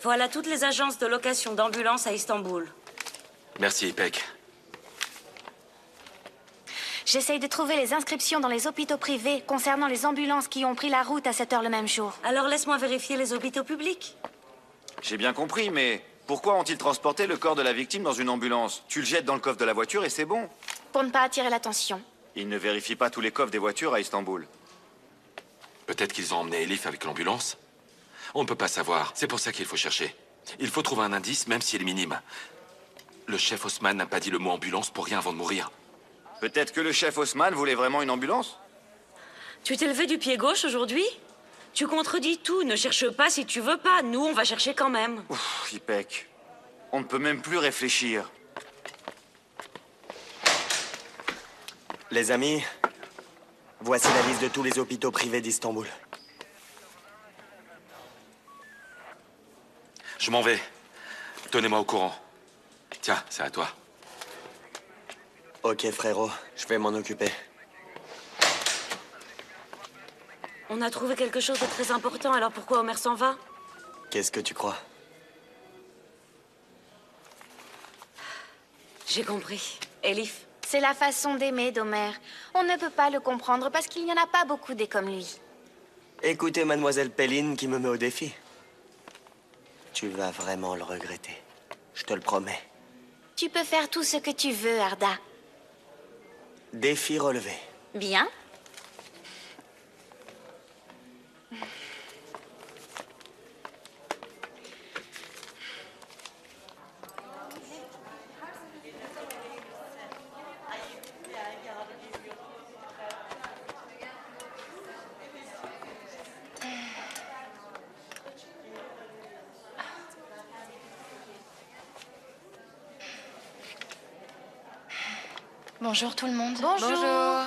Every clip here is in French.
Voilà toutes les agences de location d'ambulances à Istanbul. Merci, Ipek. J'essaye de trouver les inscriptions dans les hôpitaux privés concernant les ambulances qui ont pris la route à cette heure le même jour. Alors laisse-moi vérifier les hôpitaux publics. J'ai bien compris, mais pourquoi ont-ils transporté le corps de la victime dans une ambulance? Tu le jettes dans le coffre de la voiture et c'est bon. Pour ne pas attirer l'attention. Ils ne vérifient pas tous les coffres des voitures à Istanbul. Peut-être qu'ils ont emmené Elif avec l'ambulance. On ne peut pas savoir. C'est pour ça qu'il faut chercher. Il faut trouver un indice, même s'il est minime. Le chef Osman n'a pas dit le mot ambulance pour rien avant de mourir. Peut-être que le chef Osman voulait vraiment une ambulance? Tu t'es levé du pied gauche aujourd'hui? Tu contredis tout, ne cherche pas si tu veux pas. Nous, on va chercher quand même. Ouf, Ipek. On ne peut même plus réfléchir. Les amis, voici la liste de tous les hôpitaux privés d'Istanbul. Je m'en vais. Tenez-moi au courant. Tiens, c'est à toi. Ok, frérot, je vais m'en occuper. On a trouvé quelque chose de très important, alors pourquoi Omer s'en va? Qu'est-ce que tu crois? J'ai compris. Elif. C'est la façon d'aimer d'Homer. On ne peut pas le comprendre parce qu'il n'y en a pas beaucoup des comme lui. Écoutez Mademoiselle Pelline qui me met au défi. Tu vas vraiment le regretter. Je te le promets. Tu peux faire tout ce que tu veux, Arda. Défi relevé. Bien. Bonjour tout le monde. Bonjour.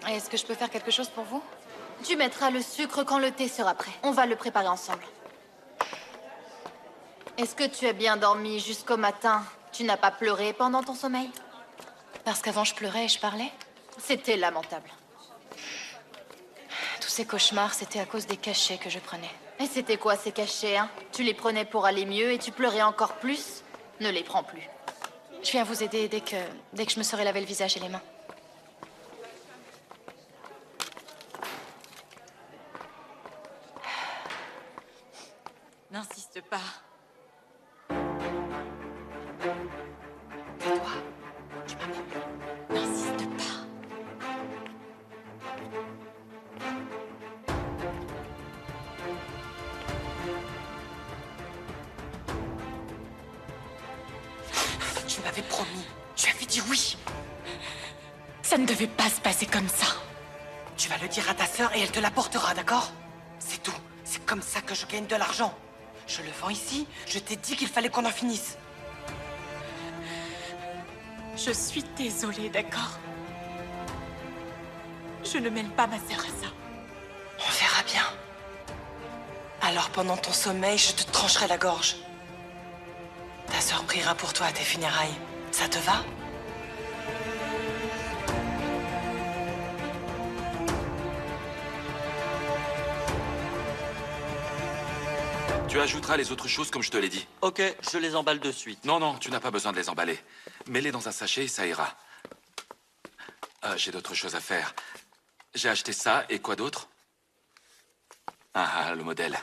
Est-ce que je peux faire quelque chose pour vous? Tu mettras le sucre quand le thé sera prêt. On va le préparer ensemble. Est-ce que tu as bien dormi jusqu'au matin? Tu n'as pas pleuré pendant ton sommeil? Parce qu'avant je pleurais et je parlais. C'était lamentable. Tous ces cauchemars, c'était à cause des cachets que je prenais. Et c'était quoi ces cachets, hein? Tu les prenais pour aller mieux et tu pleurais encore plus? Ne les prends plus. Je viens vous aider dès que je me serai lavé le visage et les mains. N'insiste pas. Tais-toi. Tu m'as mis. N'insiste pas. Tu m'avais promis. Tu avais dit oui. Ça ne devait pas se passer comme ça. Tu vas le dire à ta sœur et elle te l'apportera, d'accord? C'est tout. C'est comme ça que je gagne de l'argent. Je le vends ici. Je t'ai dit qu'il fallait qu'on en finisse. Je suis désolée, d'accord? Je ne mêle pas ma sœur à ça. On verra bien. Alors pendant ton sommeil, je te trancherai la gorge. Ta sœur priera pour toi à tes funérailles. Ça te va? Tu ajouteras les autres choses comme je te l'ai dit. Ok, je les emballe de suite. Non, non, tu n'as pas besoin de les emballer. Mets-les dans un sachet, ça ira. J'ai d'autres choses à faire. J'ai acheté ça, et quoi d'autre? Ah, le modèle.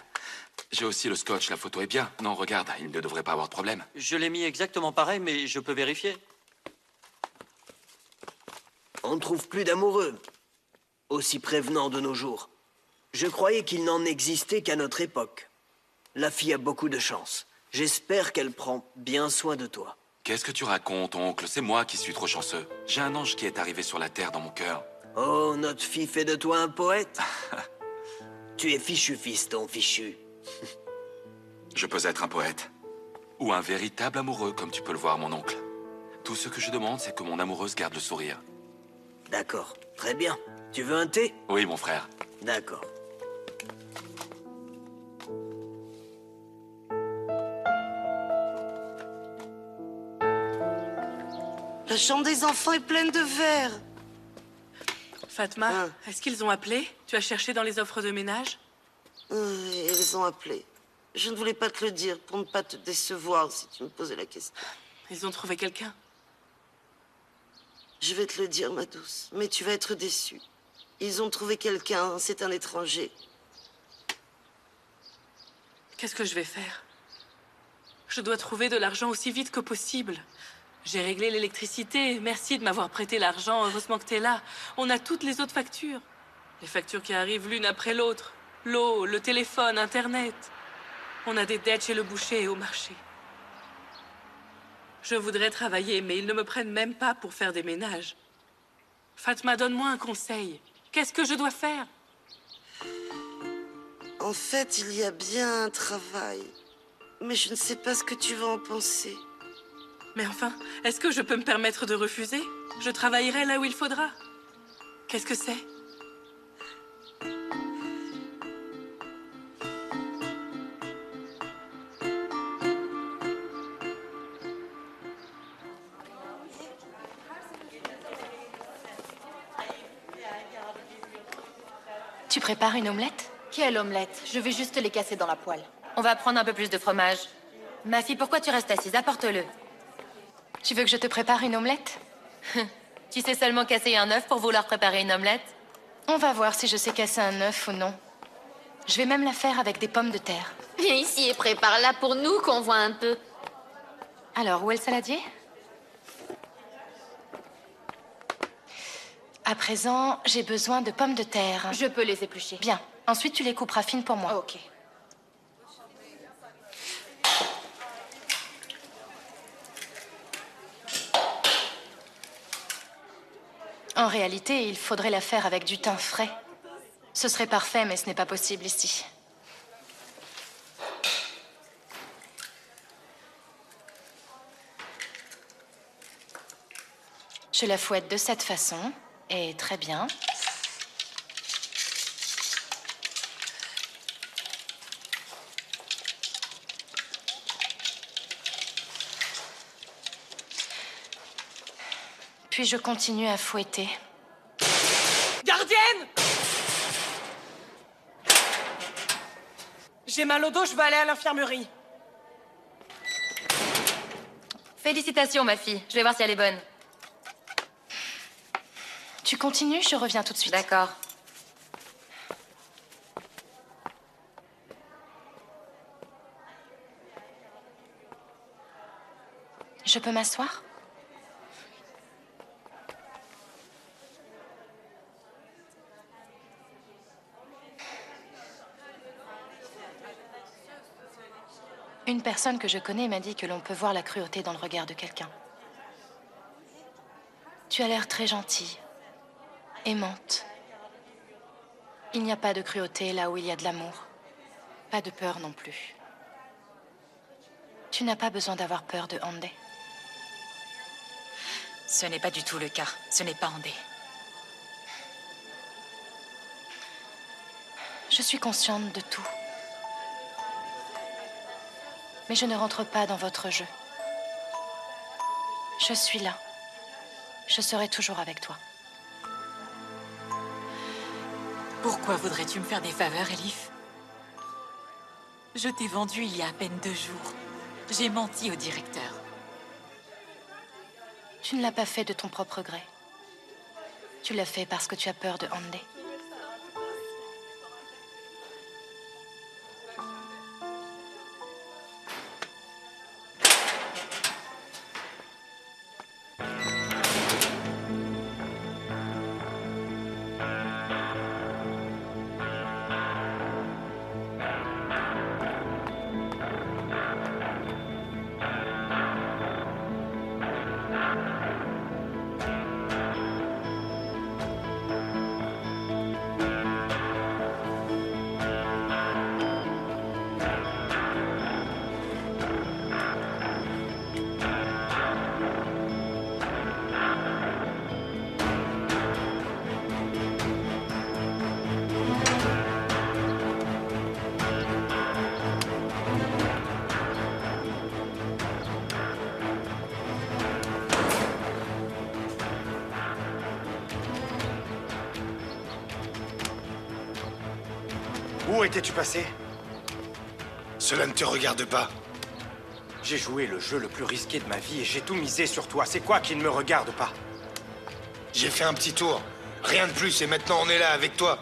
J'ai aussi le scotch, la photo est bien. Non, regarde, il ne devrait pas avoir de problème. Je l'ai mis exactement pareil, mais je peux vérifier. On ne trouve plus d'amoureux aussi prévenants de nos jours. Je croyais qu'il n'en existait qu'à notre époque. La fille a beaucoup de chance. J'espère qu'elle prend bien soin de toi. Qu'est-ce que tu racontes, oncle? C'est moi qui suis trop chanceux. J'ai un ange qui est arrivé sur la terre dans mon cœur. Oh, notre fille fait de toi un poète. Tu es fichu, fiston, fichu. Je peux être un poète. Ou un véritable amoureux, comme tu peux le voir, mon oncle. Tout ce que je demande, c'est que mon amoureuse garde le sourire. D'accord, très bien. Tu veux un thé? Oui, mon frère. D'accord. La chambre des enfants est pleine de verre. Fatma, est-ce qu'ils ont appelé? Tu as cherché dans les offres de ménage? Elles ont appelé. Je ne voulais pas te le dire pour ne pas te décevoir si tu me posais la question. Ils ont trouvé quelqu'un. Je vais te le dire, ma douce, mais tu vas être déçue. Ils ont trouvé quelqu'un, c'est un étranger. Qu'est-ce que je vais faire? Je dois trouver de l'argent aussi vite que possible. J'ai réglé l'électricité. Merci de m'avoir prêté l'argent. Heureusement que t'es là. On a toutes les autres factures. Les factures qui arrivent l'une après l'autre. L'eau, le téléphone, Internet. On a des dettes chez le boucher et au marché. Je voudrais travailler, mais ils ne me prennent même pas pour faire des ménages. Fatma, donne-moi un conseil. Qu'est-ce que je dois faire? En fait, il y a bien un travail. Mais je ne sais pas ce que tu vas en penser. Mais enfin, est-ce que je peux me permettre de refuser? Je travaillerai là où il faudra. Qu'est-ce que c'est? Tu prépares une omelette? Quelle omelette? Je vais juste les casser dans la poêle. On va prendre un peu plus de fromage. Ma fille, pourquoi tu restes assise? Apporte-le. Tu veux que je te prépare une omelette? Tu sais seulement casser un œuf pour vouloir préparer une omelette? On va voir si je sais casser un œuf ou non. Je vais même la faire avec des pommes de terre. Viens ici et prépare-la pour nous qu'on voit un peu. Alors, où est le saladier? À présent, j'ai besoin de pommes de terre. Je peux les éplucher. Bien. Ensuite, tu les couperas fines pour moi. Ok. En réalité, il faudrait la faire avec du thym frais. Ce serait parfait, mais ce n'est pas possible ici. Je la fouette de cette façon, et très bien. Puis je continue à fouetter. Gardienne! J'ai mal au dos, je vais aller à l'infirmerie. Félicitations, ma fille. Je vais voir si elle est bonne. Tu continues, je reviens tout de suite. D'accord. Je peux m'asseoir? Une personne que je connais m'a dit que l'on peut voir la cruauté dans le regard de quelqu'un. Tu as l'air très gentille, aimante. Il n'y a pas de cruauté là où il y a de l'amour. Pas de peur non plus. Tu n'as pas besoin d'avoir peur de Andé. Ce n'est pas du tout le cas. Ce n'est pas Andé. Je suis consciente de tout. Mais je ne rentre pas dans votre jeu. Je suis là. Je serai toujours avec toi. Pourquoi voudrais-tu me faire des faveurs, Elif? Je t'ai vendu il y a à peine 2 jours. J'ai menti au directeur. Tu ne l'as pas fait de ton propre gré. Tu l'as fait parce que tu as peur de Andé. Où étais-tu passé? Cela ne te regarde pas. J'ai joué le jeu le plus risqué de ma vie et j'ai tout misé sur toi. C'est quoi qui ne me regarde pas? J'ai fait un petit tour. Rien de plus, et maintenant on est là avec toi.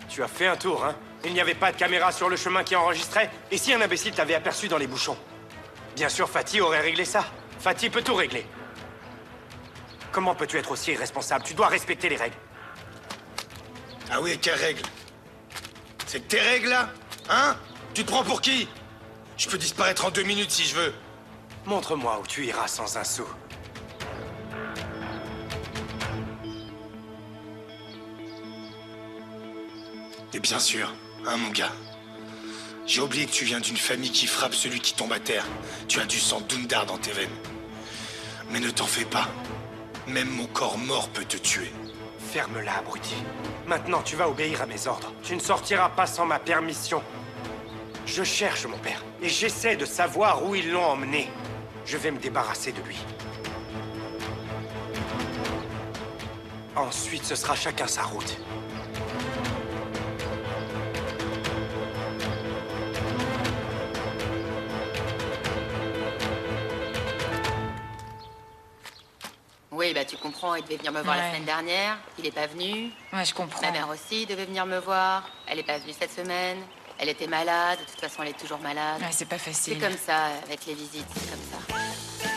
Tu as fait un tour, hein? Il n'y avait pas de caméra sur le chemin qui enregistrait? Et si un imbécile t'avait aperçu dans les bouchons? Bien sûr, Fatih aurait réglé ça. Fatih peut tout régler. Comment peux-tu être aussi irresponsable? Tu dois respecter les règles. Ah oui, quelles règles? C'est tes règles, là? Hein? Tu te prends pour qui? Je peux disparaître en 2 minutes si je veux. Montre-moi où tu iras sans un sou. Et bien sûr, hein, mon gars. J'ai oublié que tu viens d'une famille qui frappe celui qui tombe à terre. Tu as du sang d'Undar dans tes veines. Mais ne t'en fais pas. Même mon corps mort peut te tuer. Ferme-la, abruti. Maintenant, tu vas obéir à mes ordres. Tu ne sortiras pas sans ma permission. Je cherche mon père, et j'essaie de savoir où ils l'ont emmené. Je vais me débarrasser de lui. Ensuite, ce sera chacun sa route. Oui, bah tu comprends, il devait venir me voir la semaine dernière. Il est pas venu. Ouais, je comprends. Ma mère aussi devait venir me voir. Elle est pas venue cette semaine. Elle était malade. De toute façon, elle est toujours malade. Ouais, c'est pas facile. C'est comme ça, avec les visites, c'est comme ça.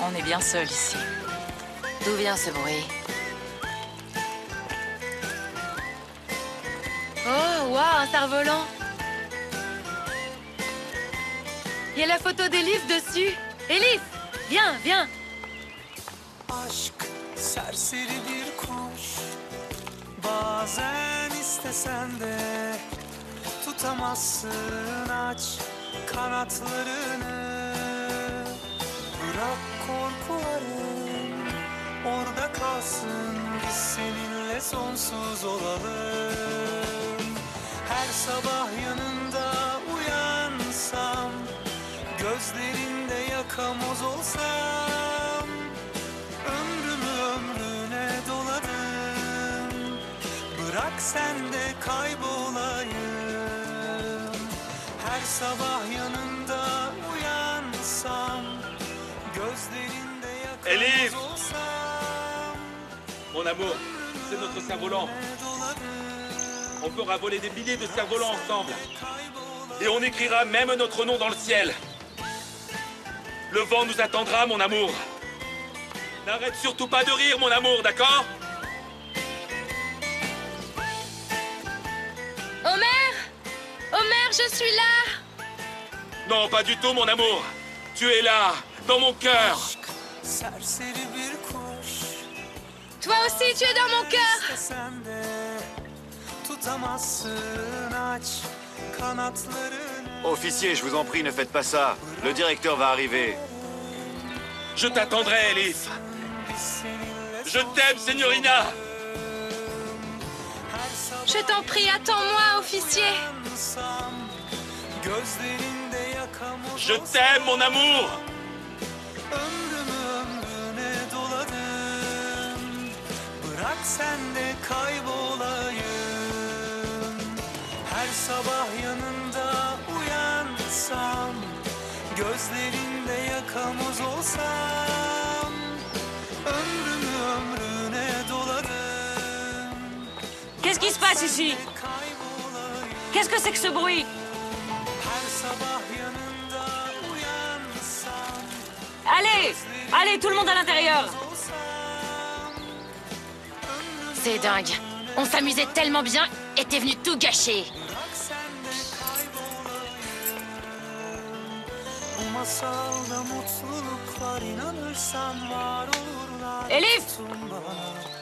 On est bien seuls ici. D'où vient ce bruit? Oh, waouh, un cerf-volant! Il y a la photo d'Elif dessus. Elif, viens, viens. Aşk serseri bir kuş. Bazen istesen de tutamazsın, aç kanatlarını. Bırak korkuların orada kalsın, biz seninle sonsuz olalım. Her sabah yanında uyansam, gözlerinde yakamoz olsam, ömrümü ömrüne doladım. Bırak sen de kaybolayım. Her sabah yanında uyansam, gözlerinde Elif! yakamoz olsam. Mon amour, c'est notre cerf-volant. On fera voler des milliers de cerfs-volants ensemble. Et on écrira même notre nom dans le ciel. Le vent nous attendra, mon amour. N'arrête surtout pas de rire, mon amour, d'accord? Omer! Omer, je suis là! Non, pas du tout, mon amour. Tu es là, dans mon cœur. Serseri bir kuş. Toi aussi, tu es dans mon cœur! İstesen de tutamazsın, aç kanatlarını. Officier, je vous en prie, ne faites pas ça. Le directeur va arriver. Je t'attendrai, Elif. Je t'aime, Signorina. Je t'en prie, attends-moi, officier! Je t'aime, mon amour. Ömrümü ömrüne doladım. Bırak sen de kaybolayım. Her sabah yanında uyansam, gözlerinde yakamoz olsam, ömrümü ömrüne doladım. Qu'est-ce qui se passe ici? Qu'est-ce que c'est que ce bruit? Her sabah yanında uyansam, Allez! Allez, tout le monde à l'intérieur! C'est dingue. On s'amusait tellement bien et t'es venu tout gâcher. bu masalda mutluluklar inanırsan var olurlar. Elif!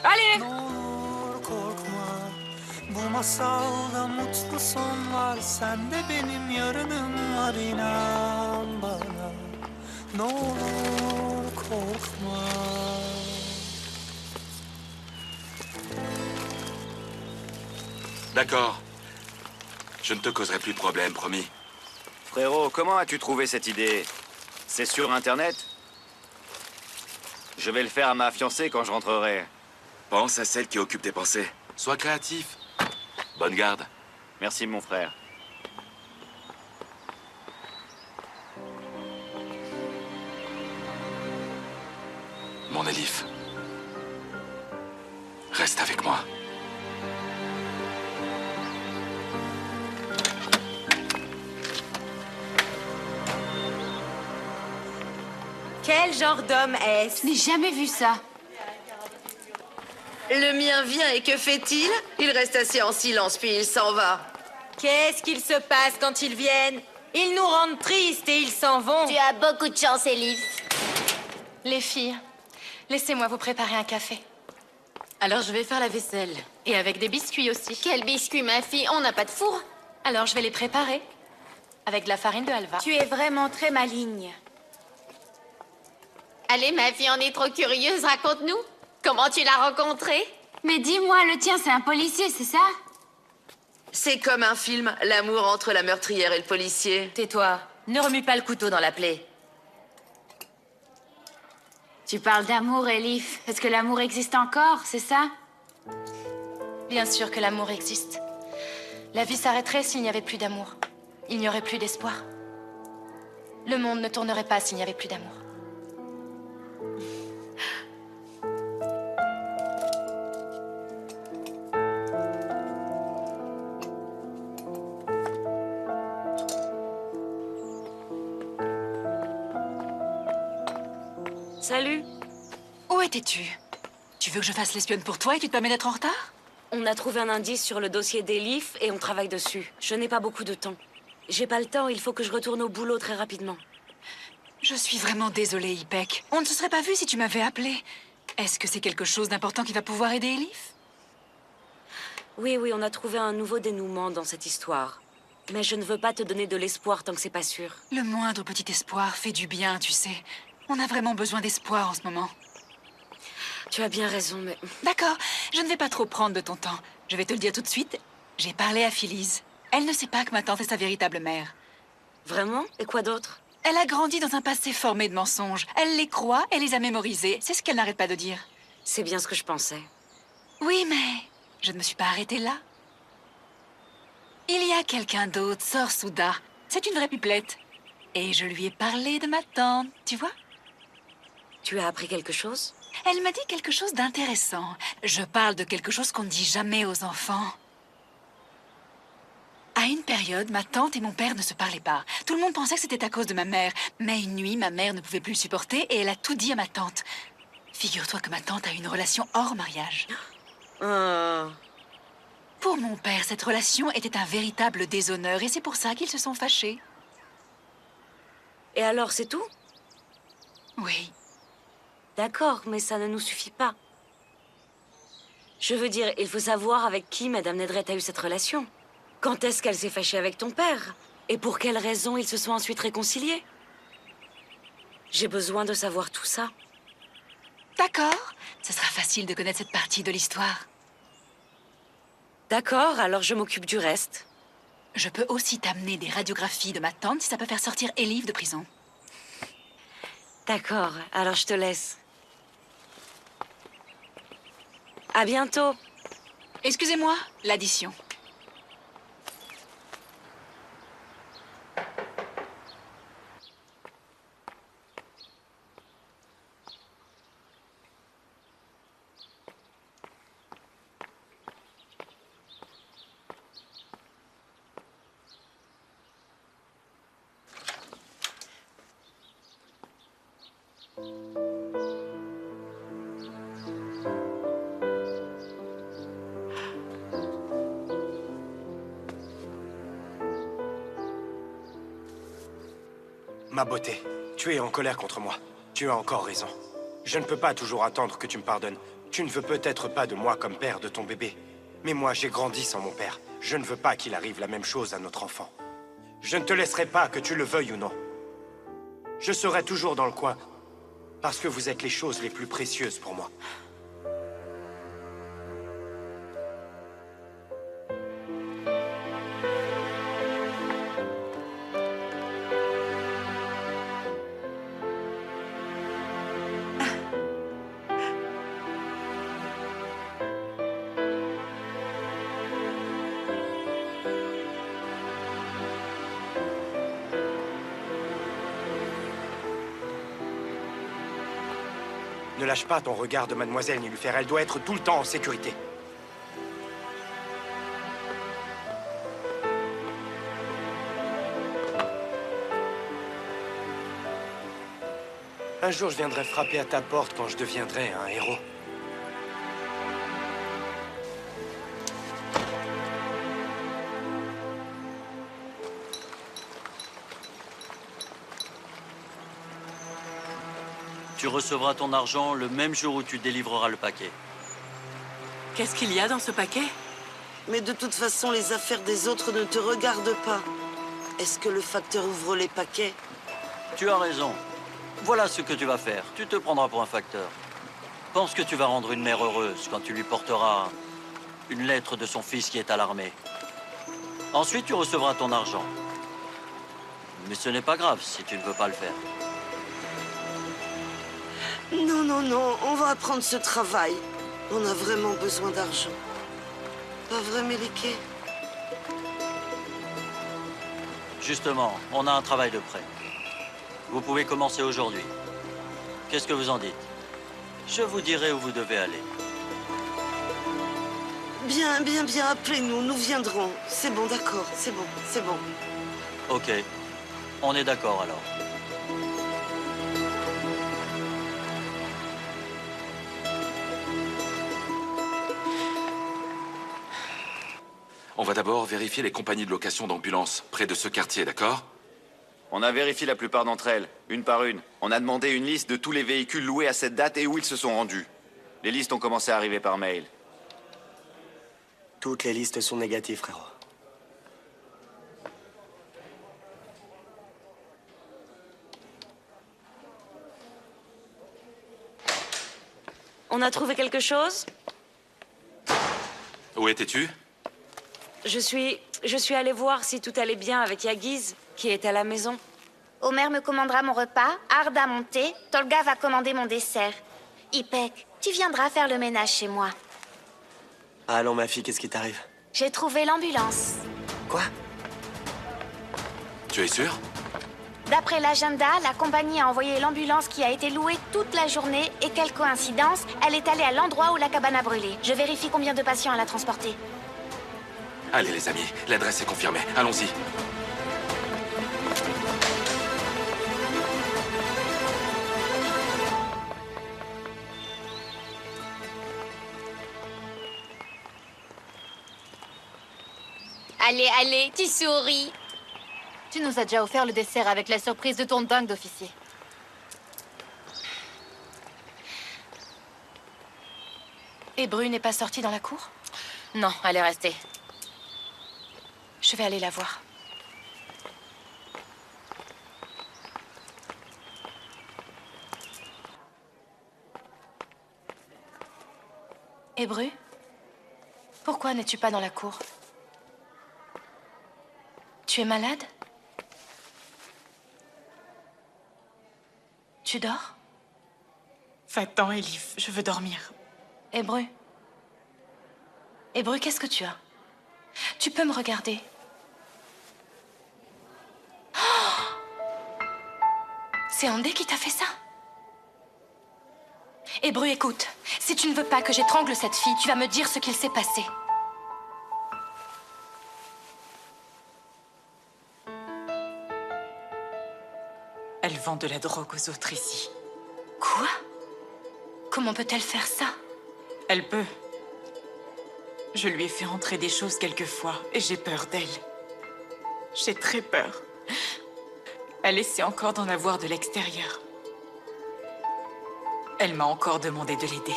Allez! Ne olur korkma. Bu masalda mutlu son var. Sen de benim yarınım var, inan bana. Ne olur korkma. D'accord. Je ne te causerai plus de problème, promis. Frérot, comment as-tu trouvé cette idée? C'est sur Internet? Je vais le faire à ma fiancée quand je rentrerai. Pense à celle qui occupe tes pensées. Sois créatif. Bonne garde. Merci, mon frère. Mon Elif. Reste avec moi. Quel genre d'homme est-ce? Je n'ai jamais vu ça. Le mien vient et que fait-il? Il reste assis en silence, puis il s'en va. Qu'est-ce qu'il se passe quand ils viennent? Ils nous rendent tristes et ils s'en vont. Tu as beaucoup de chance, Elif. Les filles, laissez-moi vous préparer un café. Alors je vais faire la vaisselle. Et avec des biscuits aussi. Quel biscuit, ma fille? On n'a pas de four. Alors je vais les préparer. Avec de la farine de halva. Tu es vraiment très maligne. Allez, ma fille, on est trop curieuse. Raconte-nous. Comment tu l'as rencontré? Mais dis-moi, le tien, c'est un policier, c'est ça? C'est comme un film, l'amour entre la meurtrière et le policier. Tais-toi. Ne remue pas le couteau dans la plaie. Tu parles d'amour, Elif. Est-ce que l'amour existe encore, c'est ça? Bien sûr que l'amour existe. La vie s'arrêterait s'il n'y avait plus d'amour. Il n'y aurait plus d'espoir. Le monde ne tournerait pas s'il n'y avait plus d'amour. Salut. Où étais-tu? Tu veux que je fasse l'espionne pour toi et tu te permets d'être en retard? On a trouvé un indice sur le dossier d'Elif et on travaille dessus. Je n'ai pas beaucoup de temps. J'ai pas le temps, il faut que je retourne au boulot très rapidement. Je suis vraiment désolée, Ipek. On ne se serait pas vu si tu m'avais appelé. Est-ce que c'est quelque chose d'important qui va pouvoir aider Elif? Oui, on a trouvé un nouveau dénouement dans cette histoire. Mais je ne veux pas te donner de l'espoir tant que c'est pas sûr. Le moindre petit espoir fait du bien, tu sais. On a vraiment besoin d'espoir en ce moment. Tu as bien raison, mais... D'accord, je ne vais pas trop prendre de ton temps. Je vais te le dire tout de suite. J'ai parlé à Phyllis. Elle ne sait pas que ma tante est sa véritable mère. Vraiment? Et quoi d'autre? Elle a grandi dans un passé formé de mensonges. Elle les croit et les a mémorisés. C'est ce qu'elle n'arrête pas de dire. C'est bien ce que je pensais. Oui, mais je ne me suis pas arrêtée là. Il y a quelqu'un d'autre, Sœur Souda. C'est une vraie pipelette. Et je lui ai parlé de ma tante, tu vois? Tu as appris quelque chose? Elle m'a dit quelque chose d'intéressant. Je parle de quelque chose qu'on ne dit jamais aux enfants. À une période, ma tante et mon père ne se parlaient pas. Tout le monde pensait que c'était à cause de ma mère. Mais une nuit, ma mère ne pouvait plus le supporter et elle a tout dit à ma tante. Figure-toi que ma tante a eu une relation hors mariage. Pour mon père, cette relation était un véritable déshonneur et c'est pour ça qu'ils se sont fâchés. Et alors, c'est tout? Oui. D'accord, mais ça ne nous suffit pas. Je veux dire, il faut savoir avec qui Madame Nedret a eu cette relation. Quand est-ce qu'elle s'est fâchée avec ton père? Et pour quelles raisons ils se sont ensuite réconciliés? J'ai besoin de savoir tout ça. D'accord. Ce sera facile de connaître cette partie de l'histoire. D'accord, alors je m'occupe du reste. Je peux aussi t'amener des radiographies de ma tante si ça peut faire sortir Elif de prison. D'accord, alors je te laisse. À bientôt. Excusez-moi, l'addition. Ma beauté, tu es en colère contre moi. Tu as encore raison. Je ne peux pas toujours attendre que tu me pardonnes. Tu ne veux peut-être pas de moi comme père de ton bébé. Mais moi, j'ai grandi sans mon père. Je ne veux pas qu'il arrive la même chose à notre enfant. Je ne te laisserai pas, que tu le veuilles ou non. Je serai toujours dans le coin, parce que vous êtes les choses les plus précieuses pour moi. Ne lâche pas ton regard de mademoiselle Nilüfer. Elle doit être tout le temps en sécurité. Un jour, je viendrai frapper à ta porte quand je deviendrai un héros. Tu recevras ton argent le même jour où tu délivreras le paquet. Qu'est-ce qu'il y a dans ce paquet? Mais de toute façon, les affaires des autres ne te regardent pas. Est-ce que le facteur ouvre les paquets? Tu as raison. Voilà ce que tu vas faire. Tu te prendras pour un facteur. Pense que tu vas rendre une mère heureuse quand tu lui porteras une lettre de son fils qui est à l'armée. Ensuite, tu recevras ton argent. Mais ce n'est pas grave si tu ne veux pas le faire. Non, non, non, on va apprendre ce travail. On a vraiment besoin d'argent. Pas vrai, Melike? Justement, on a un travail de prêt. Vous pouvez commencer aujourd'hui. Qu'est-ce que vous en dites? Je vous dirai où vous devez aller. Bien, bien, bien, appelez-nous, nous viendrons. C'est bon, d'accord, c'est bon, c'est bon. Ok, on est d'accord alors. On va d'abord vérifier les compagnies de location d'ambulances près de ce quartier, d'accord? On a vérifié la plupart d'entre elles, une par une. On a demandé une liste de tous les véhicules loués à cette date et où ils se sont rendus. Les listes ont commencé à arriver par mail. Toutes les listes sont négatives, frérot. On a trouvé quelque chose? Où étais-tu? Je suis allée voir si tout allait bien avec Yagiz, qui est à la maison. Omer me commandera mon repas, Ard a mon thé, Tolga va commander mon dessert. Ipek, tu viendras faire le ménage chez moi. Allons, ma fille, qu'est-ce qui t'arrive? J'ai trouvé l'ambulance. Quoi? Tu es sûr? D'après l'agenda, la compagnie a envoyé l'ambulance qui a été louée toute la journée et quelle coïncidence, elle est allée à l'endroit où la cabane a brûlé. Je vérifie combien de patients elle a transporté. Allez les amis, l'adresse est confirmée. Allons-y. Allez, allez, tu souris. Tu nous as déjà offert le dessert avec la surprise de ton dingue d'officier. Et Bru n'est pas sortie dans la cour? Non, elle est restée. Je vais aller la voir. Et Bru? Pourquoi n'es-tu pas dans la cour? Tu es malade? Tu dors? Va-t'en, Elif, je veux dormir. Et Bru? Et Bru, qu'est-ce que tu as? Tu peux me regarder. Oh! C'est Andé qui t'a fait ça? Et Bru, écoute, si tu ne veux pas que j'étrangle cette fille, tu vas me dire ce qu'il s'est passé. Elle vend de la drogue aux autres ici. Quoi? Comment peut-elle faire ça? Elle peut. Je lui ai fait entrer des choses quelquefois et j'ai peur d'elle. J'ai très peur. Elle essaie encore d'en avoir de l'extérieur. Elle m'a encore demandé de l'aider.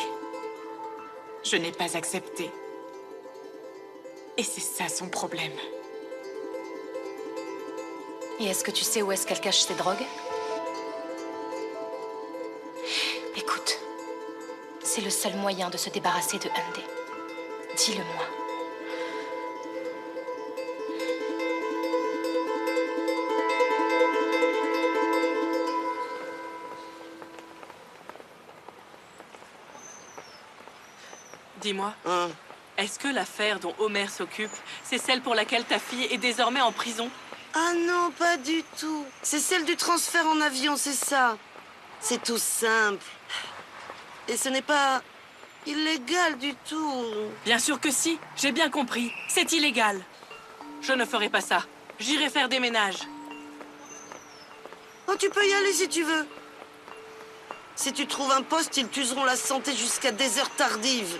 Je n'ai pas accepté. Et c'est ça son problème. Et est-ce que tu sais où est-ce qu'elle cache ses drogues? Écoute, c'est le seul moyen de se débarrasser de Andé. Dis-le-moi. Dis-moi, est-ce que l'affaire dont Omer s'occupe, c'est celle pour laquelle ta fille est désormais en prison? Ah non, pas du tout. C'est celle du transfert en avion, c'est ça. C'est tout simple. Et ce n'est pas illégal du tout. Bien sûr que si, j'ai bien compris. C'est illégal. Je ne ferai pas ça. J'irai faire des ménages. Oh, tu peux y aller si tu veux. Si tu trouves un poste, ils t'useront la santé jusqu'à des heures tardives.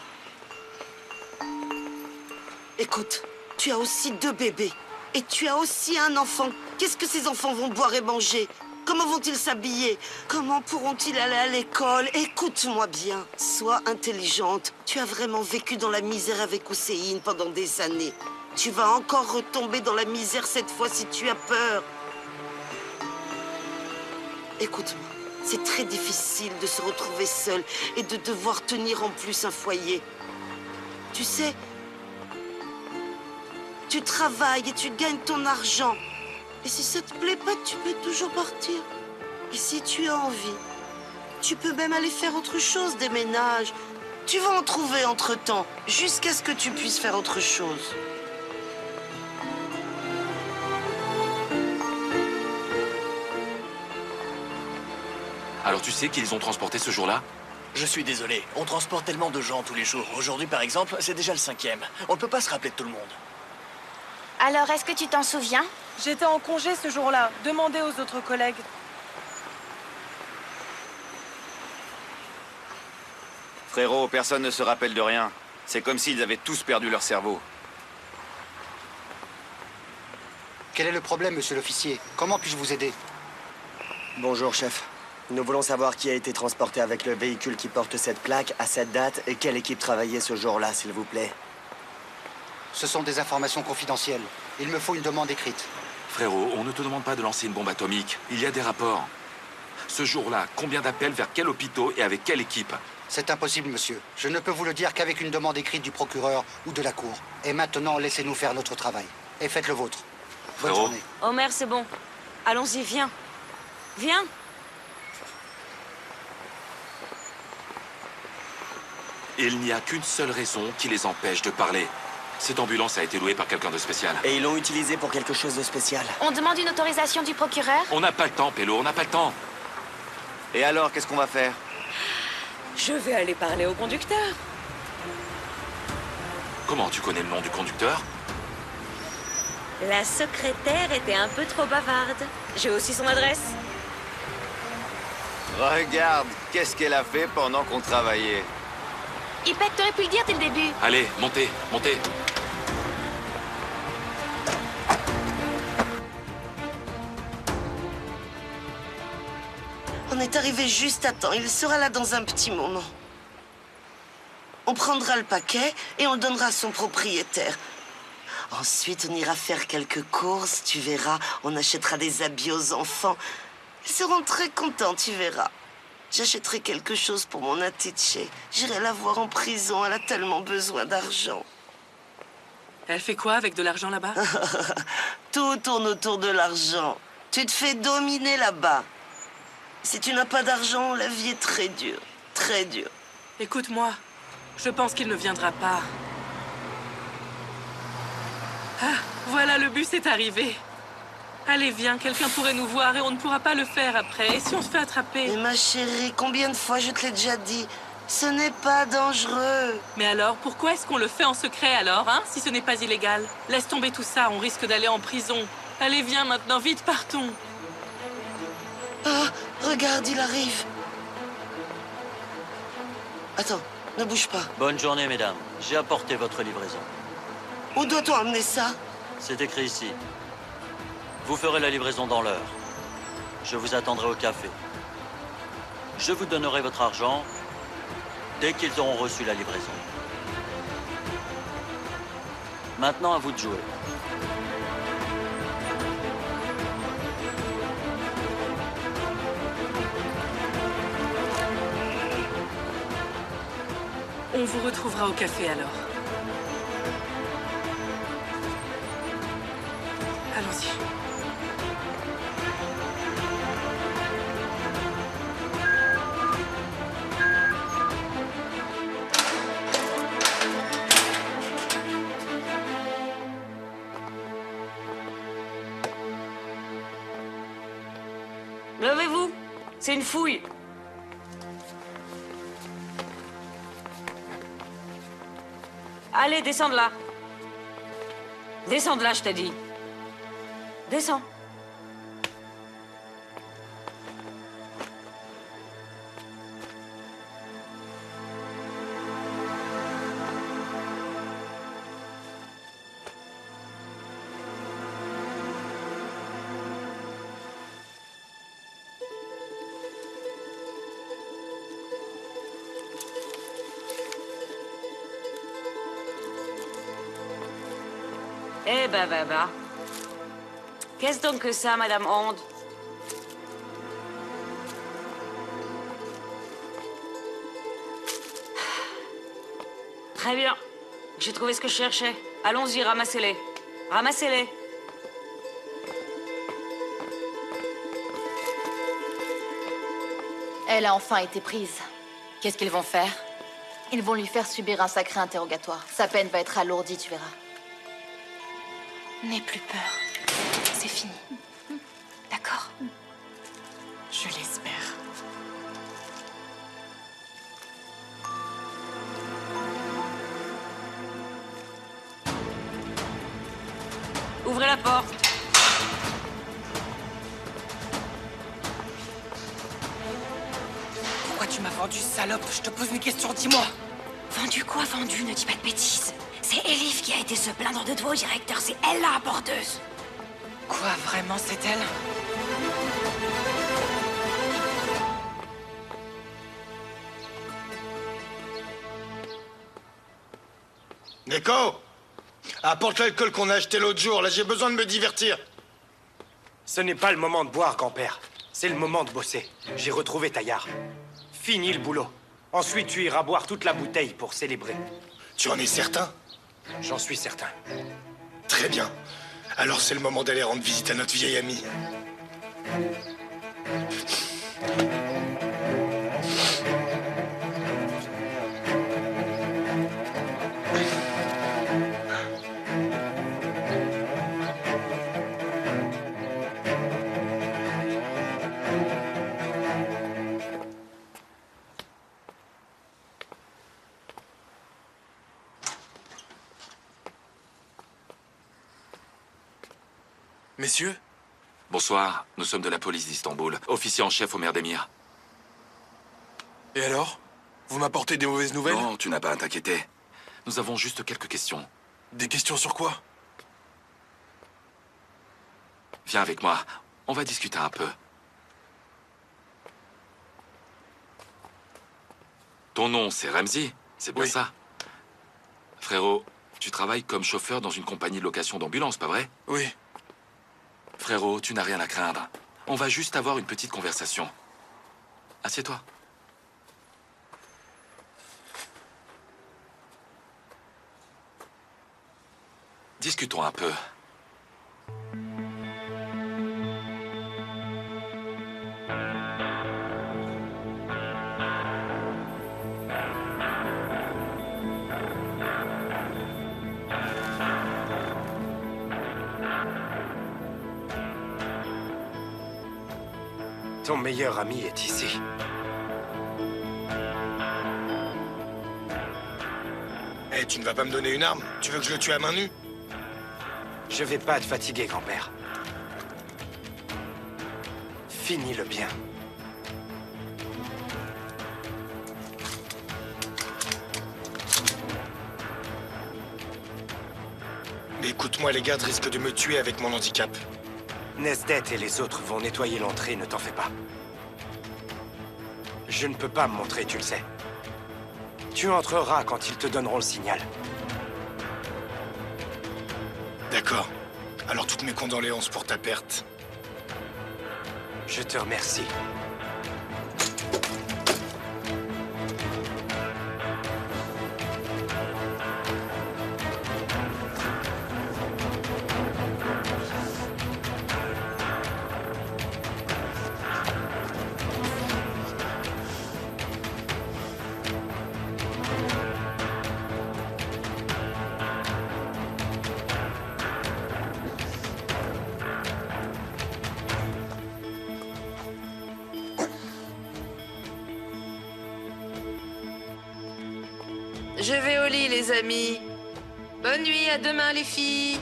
Écoute, tu as aussi 2 bébés. Et tu as aussi un enfant. Qu'est-ce que ces enfants vont boire et manger? Comment vont-ils s'habiller? Comment pourront-ils aller à l'école? Écoute-moi bien. Sois intelligente. Tu as vraiment vécu dans la misère avec Hussein pendant des années. Tu vas encore retomber dans la misère cette fois si tu as peur. Écoute-moi. C'est très difficile de se retrouver seule et de devoir tenir en plus un foyer. Tu sais, tu travailles et tu gagnes ton argent. Et si ça te plaît pas, tu peux toujours partir. Et si tu as envie, tu peux même aller faire autre chose, des ménages. Tu vas en trouver entre-temps, jusqu'à ce que tu puisses faire autre chose. Alors tu sais qui ils ont transporté ce jour-là? Je suis désolé, on transporte tellement de gens tous les jours. Aujourd'hui, par exemple, c'est déjà le 5e. On ne peut pas se rappeler de tout le monde. Alors, est-ce que tu t'en souviens? J'étais en congé ce jour-là. Demandez aux autres collègues. Frérot, personne ne se rappelle de rien. C'est comme s'ils avaient tous perdu leur cerveau. Quel est le problème, monsieur l'officier? Comment puis-je vous aider? Bonjour, chef. Nous voulons savoir qui a été transporté avec le véhicule qui porte cette plaque à cette date et quelle équipe travaillait ce jour-là, s'il vous plaît. Ce sont des informations confidentielles. Il me faut une demande écrite. Frérot, on ne te demande pas de lancer une bombe atomique. Il y a des rapports. Ce jour-là, combien d'appels vers quel hôpital et avec quelle équipe? C'est impossible, monsieur. Je ne peux vous le dire qu'avec une demande écrite du procureur ou de la cour. Et maintenant, laissez-nous faire notre travail. Et faites le vôtre. Bonne journée. Homer, c'est bon. Allons-y, viens. Viens. Il n'y a qu'une seule raison qui les empêche de parler. Cette ambulance a été louée par quelqu'un de spécial. Et ils l'ont utilisée pour quelque chose de spécial. On demande une autorisation du procureur? On n'a pas le temps, Pélo, on n'a pas le temps. Et alors, qu'est-ce qu'on va faire? Je vais aller parler au conducteur. Comment tu connais le nom du conducteur? La secrétaire était un peu trop bavarde. J'ai aussi son adresse. Regarde, qu'est-ce qu'elle a fait pendant qu'on travaillait? Ipek, t'aurais pu le dire dès le début. Allez, montez, montez. On est arrivé juste à temps. Il sera là dans un petit moment. On prendra le paquet et on le donnera à son propriétaire. Ensuite, on ira faire quelques courses, tu verras. On achètera des habits aux enfants. Ils seront très contents, tu verras. J'achèterai quelque chose pour mon Atiche. J'irai la voir en prison, elle a tellement besoin d'argent. Elle fait quoi avec de l'argent là-bas? Tout tourne autour de l'argent. Tu te fais dominer là-bas. Si tu n'as pas d'argent, la vie est très dure. Très dure. Écoute-moi, je pense qu'il ne viendra pas. Ah, voilà, le bus est arrivé. Allez, viens, quelqu'un pourrait nous voir et on ne pourra pas le faire après. Et si on se fait attraper? Mais ma chérie, combien de fois je te l'ai déjà dit? Ce n'est pas dangereux. Mais alors, pourquoi est-ce qu'on le fait en secret alors, hein, si ce n'est pas illégal? Laisse tomber tout ça, on risque d'aller en prison. Allez, viens maintenant, vite, partons. Ah, regarde, il arrive. Attends, ne bouge pas. Bonne journée, mesdames. J'ai apporté votre livraison. Où doit-on amener ça? C'est écrit ici. Vous ferez la livraison dans l'heure. Je vous attendrai au café. Je vous donnerai votre argent dès qu'ils auront reçu la livraison. Maintenant, à vous de jouer. On vous retrouvera au café alors. Allons-y. Levez-vous. C'est une fouille. Allez, descends de là. Descends de là, je t'ai dit. Descends. Eh ben, Qu'est-ce donc que ça, Madame Honde? Très bien. J'ai trouvé ce que je cherchais. Allons-y, ramassez-les. Ramassez-les. Elle a enfin été prise. Qu'est-ce qu'ils vont faire? Ils vont lui faire subir un sacré interrogatoire. Sa peine va être alourdie, tu verras. N'aie plus peur. C'est fini. D'accord? Je l'espère. Ouvrez la porte. Pourquoi tu m'as vendu, salope? Je te pose une question, dis-moi. Vendu quoi, vendu? Ne dis pas de bêtises. C'est Elif qui a été se plaindre de toi au directeur. C'est elle la rapporteuse. Quoi, vraiment, c'est elle? Neko! Apporte l'alcool qu'on a acheté l'autre jour. Là, j'ai besoin de me divertir. Ce n'est pas le moment de boire, grand-père. C'est le moment de bosser. J'ai retrouvé Taillard. Fini le boulot. Ensuite, tu iras boire toute la bouteille pour célébrer. Tu en es certain? J'en suis certain. Très bien. Alors c'est le moment d'aller rendre visite à notre vieille amie. Messieurs? Bonsoir, nous sommes de la police d'Istanbul, officier en chef au maire d'Emir. Et alors? Vous m'apportez des mauvaises nouvelles? Non, tu n'as pas à t'inquiéter. Nous avons juste quelques questions. Des questions sur quoi? Viens avec moi, on va discuter un peu. Ton nom, c'est Ramsey, c'est bien ça? Frérot, tu travailles comme chauffeur dans une compagnie de location d'ambulance, pas vrai? Oui. Frérot, tu n'as rien à craindre. On va juste avoir une petite conversation. Assieds-toi. Discutons un peu. Ton meilleur ami est ici. Eh, tu ne vas pas me donner une arme? Tu veux que je le tue à main nue? Je vais pas te fatiguer, grand-père. Finis-le bien. Mais écoute-moi, les gardes risquent de me tuer avec mon handicap. Nesdet et les autres vont nettoyer l'entrée, ne t'en fais pas. Je ne peux pas me montrer, tu le sais. Tu entreras quand ils te donneront le signal. D'accord. Alors toutes mes condoléances pour ta perte. Je te remercie. Je vais au lit, les amis. Bonne nuit, à demain les filles.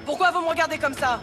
Pourquoi vous me regardez comme ça?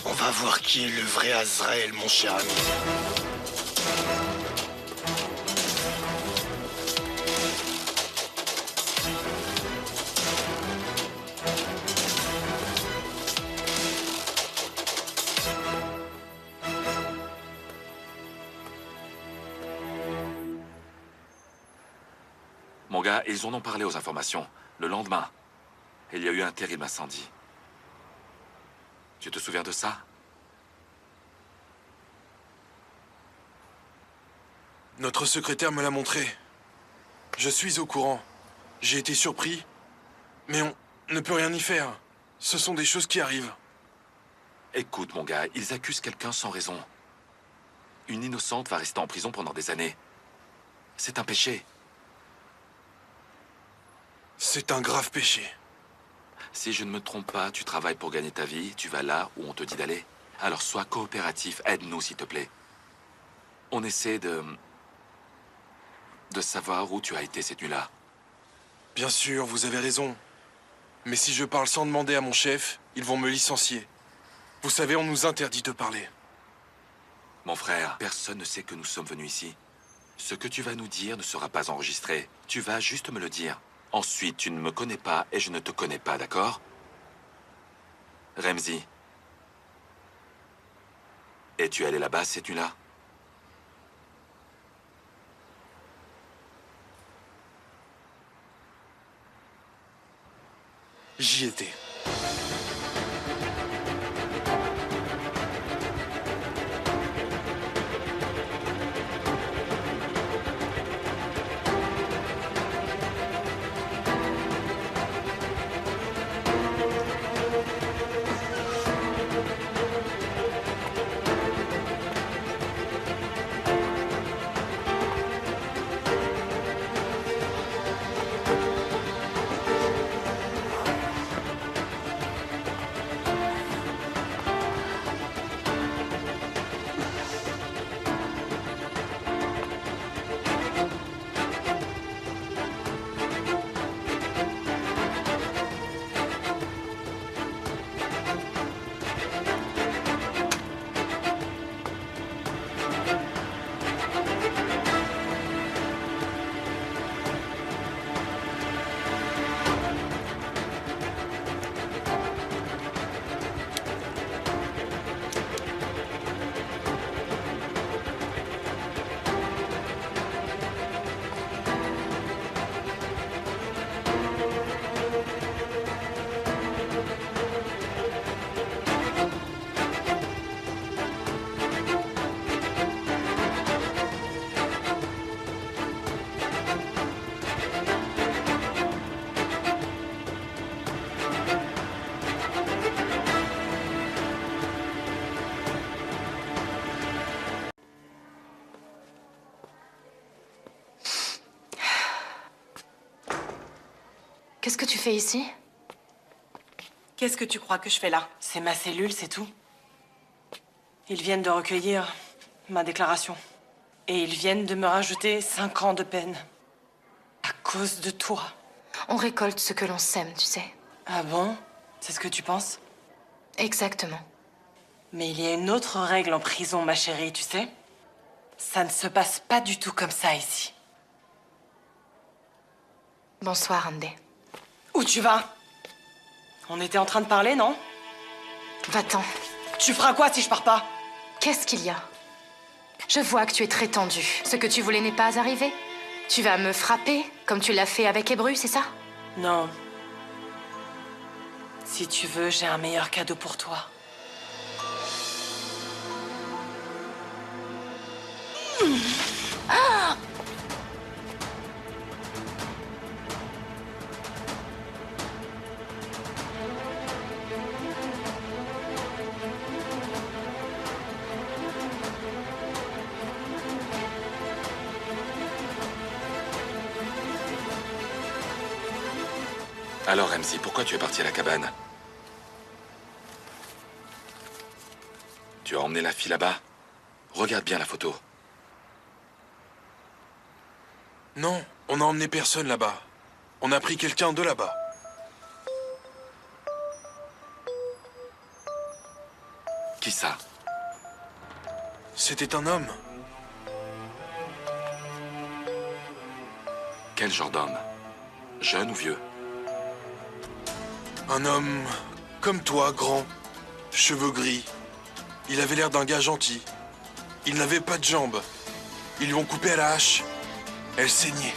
On va voir qui est le vrai Azrael, mon cher ami. Mon gars, ils en ont parlé aux informations. Le lendemain, il y a eu un terrible incendie. Tu te souviens de ça? Notre secrétaire me l'a montré. Je suis au courant. J'ai été surpris. Mais on ne peut rien y faire. Ce sont des choses qui arrivent. Écoute, mon gars, ils accusent quelqu'un sans raison. Une innocente va rester en prison pendant des années. C'est un péché. C'est un grave péché. Si je ne me trompe pas, tu travailles pour gagner ta vie, tu vas là où on te dit d'aller. Alors sois coopératif, aide-nous s'il te plaît. On essaie de savoir où tu as été cette nuit-là. Bien sûr, vous avez raison. Mais si je parle sans demander à mon chef, ils vont me licencier. Vous savez, on nous interdit de parler. Mon frère, personne ne sait que nous sommes venus ici. Ce que tu vas nous dire ne sera pas enregistré. Tu vas juste me le dire. Ensuite, tu ne me connais pas et je ne te connais pas, d'accord? Ramsey. Es-tu allé là-bas cette nuit-là? J'y étais. Qu'est-ce que tu fais ici? Qu'est-ce que tu crois que je fais là? C'est ma cellule, c'est tout. Ils viennent de recueillir ma déclaration. Et ils viennent de me rajouter 5 ans de peine. À cause de toi. On récolte ce que l'on sème, tu sais. Ah bon? C'est ce que tu penses? Exactement. Mais il y a une autre règle en prison, ma chérie, tu sais? Ça ne se passe pas du tout comme ça ici. Bonsoir, Andy. Où tu vas? On était en train de parler, non? Va-t'en. Tu feras quoi si je pars pas? Qu'est-ce qu'il y a? Je vois que tu es très tendu. Ce que tu voulais n'est pas arrivé. Tu vas me frapper, comme tu l'as fait avec Ebru, c'est ça? Non. Si tu veux, j'ai un meilleur cadeau pour toi. Ah! Alors, MC, pourquoi tu es parti à la cabane? Tu as emmené la fille là-bas? Regarde bien la photo. Non, on n'a emmené personne là-bas. On a pris quelqu'un de là-bas. Qui ça? C'était un homme. Quel genre d'homme? Jeune ou vieux? Un homme comme toi, grand, cheveux gris. Il avait l'air d'un gars gentil. Il n'avait pas de jambes. Ils lui ont coupé à la hache. Elle saignait.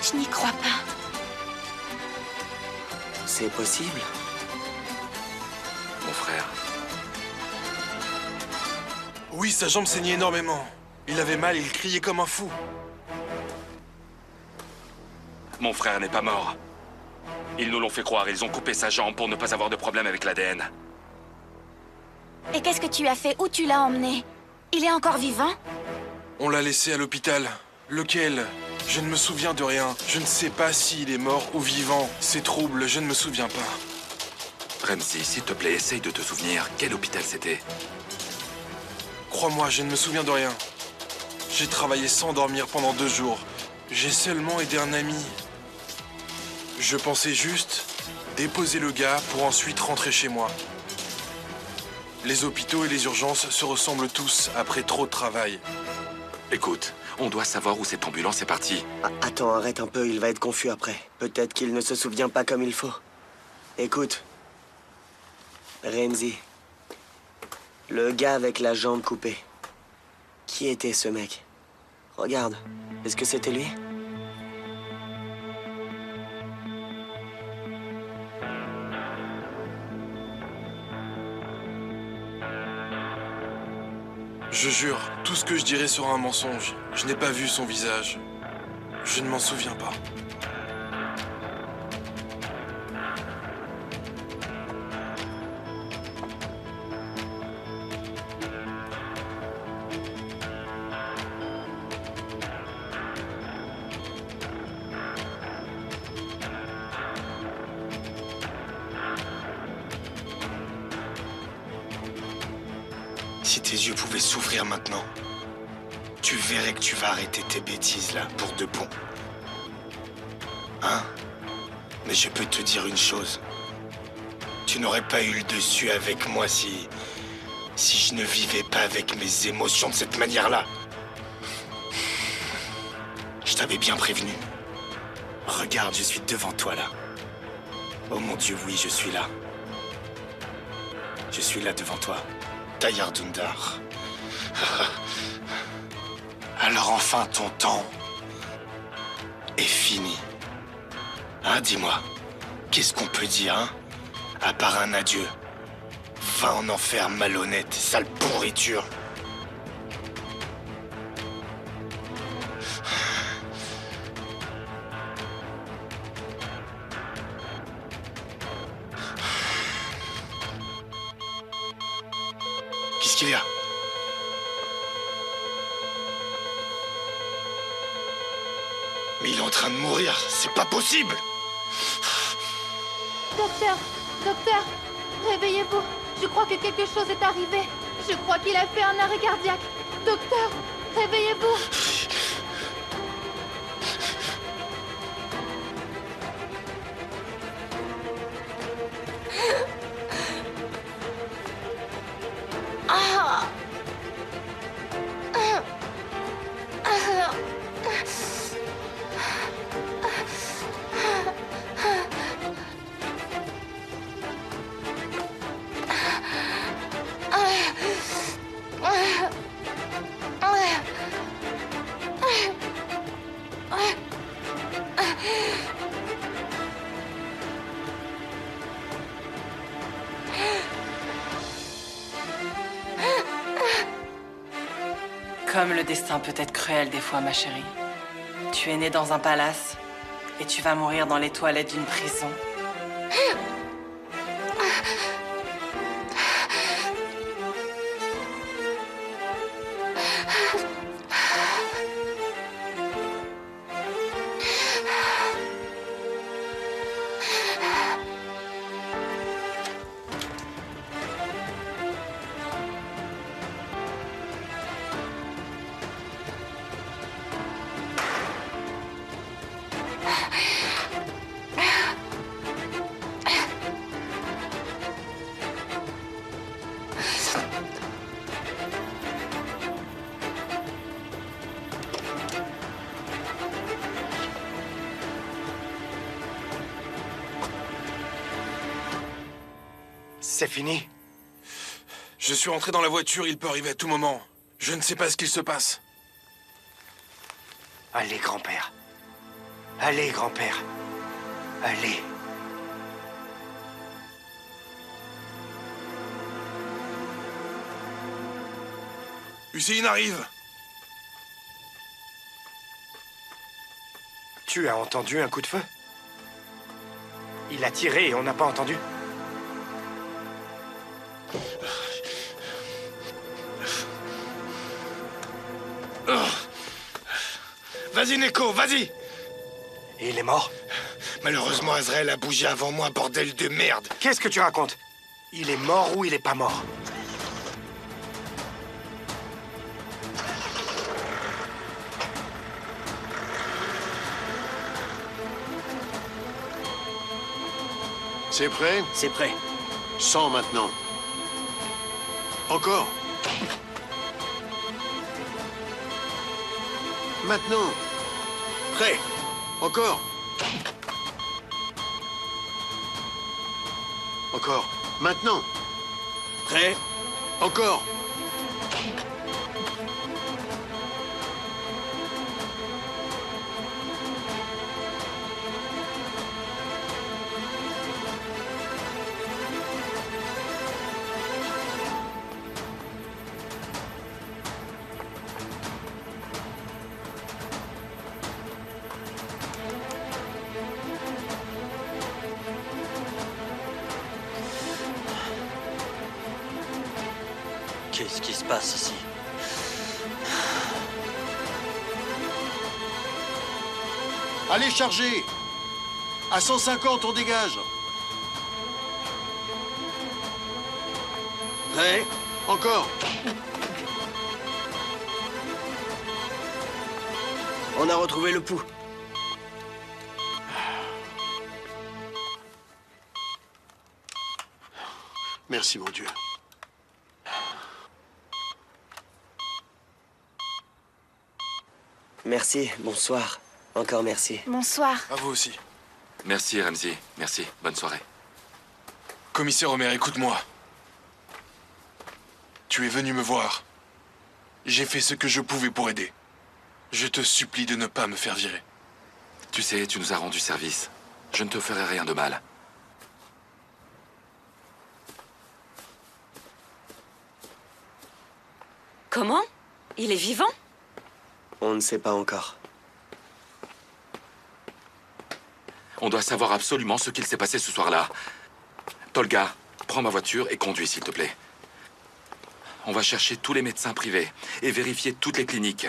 Je n'y crois pas. C'est possible? Mon frère. Oui, sa jambe saignait énormément. Il avait mal, il criait comme un fou. Mon frère n'est pas mort. Ils nous l'ont fait croire, ils ont coupé sa jambe pour ne pas avoir de problème avec l'ADN. Et qu'est-ce que tu as fait? Où tu l'as emmené? Il est encore vivant? On l'a laissé à l'hôpital. Lequel? Je ne me souviens de rien. Je ne sais pas s'il est mort ou vivant. C'est trouble, je ne me souviens pas. Ramsey, s'il te plaît, essaye de te souvenir. Quel hôpital c'était? Crois-moi, je ne me souviens de rien. J'ai travaillé sans dormir pendant 2 jours. J'ai seulement aidé un ami. Je pensais juste déposer le gars pour ensuite rentrer chez moi. Les hôpitaux et les urgences se ressemblent tous après trop de travail. Écoute, on doit savoir où cette ambulance est partie. Attends, arrête un peu, il va être confus après. Peut-être qu'il ne se souvient pas comme il faut. Écoute. Ramsey. Le gars avec la jambe coupée. Qui était ce mec? Regarde, est-ce que c'était lui? Je jure, tout ce que je dirai sera un mensonge. Je n'ai pas vu son visage. Je ne m'en souviens pas. Si tes yeux pouvaient s'ouvrir maintenant, tu verrais que tu vas arrêter tes bêtises là, pour de bon. Hein? Mais je peux te dire une chose. Tu n'aurais pas eu le dessus avec moi si je ne vivais pas avec mes émotions de cette manière-là. Je t'avais bien prévenu. Regarde, je suis devant toi là. Oh mon Dieu, oui, je suis là. Je suis là devant toi. Taillard Dundar. Alors enfin ton temps est fini. Hein, dis-moi, qu'est-ce qu'on peut dire, hein? À part un adieu. Va en enfer, malhonnête, sale pourriture. qu'il y a? Mais il est en train de mourir, c'est pas possible! Docteur, docteur, réveillez-vous. Je crois que quelque chose est arrivé. Je crois qu'il a fait un arrêt cardiaque. Docteur, réveillez-vous. Ah. Comme le destin peut être cruel des fois, ma chérie. Tu es née dans un palace et tu vas mourir dans les toilettes d'une prison. C'est fini? Je suis rentré dans la voiture, il peut arriver à tout moment. Je ne sais pas ce qu'il se passe. Allez, grand-père. Allez, grand-père. Allez. Hussein arrive. Tu as entendu un coup de feu? Il a tiré et on n'a pas entendu. Vas-y, Neko, vas-y! Et il est mort? Malheureusement, Azrael a bougé avant moi, bordel de merde! Qu'est-ce que tu racontes? Il est mort ou il est pas mort? C'est prêt? C'est prêt. 100 maintenant. Encore. Maintenant. Prêt. Encore. Encore. Maintenant. Prêt. Encore. Qu'est-ce qui se passe ici? Allez, chargez! À 150, on dégage. Prêt. Encore. On a retrouvé le pouls. Merci, mon Dieu. Merci, bonsoir. Encore merci. Bonsoir. À vous aussi. Merci, Ramsey. Merci. Bonne soirée. Commissaire Homer, écoute-moi. Tu es venu me voir. J'ai fait ce que je pouvais pour aider. Je te supplie de ne pas me faire virer. Tu sais, tu nous as rendu service. Je ne te ferai rien de mal. Comment? Il est vivant? On ne sait pas encore. On doit savoir absolument ce qu'il s'est passé ce soir-là. Tolga, prends ma voiture et conduis, s'il te plaît. On va chercher tous les médecins privés et vérifier toutes les cliniques.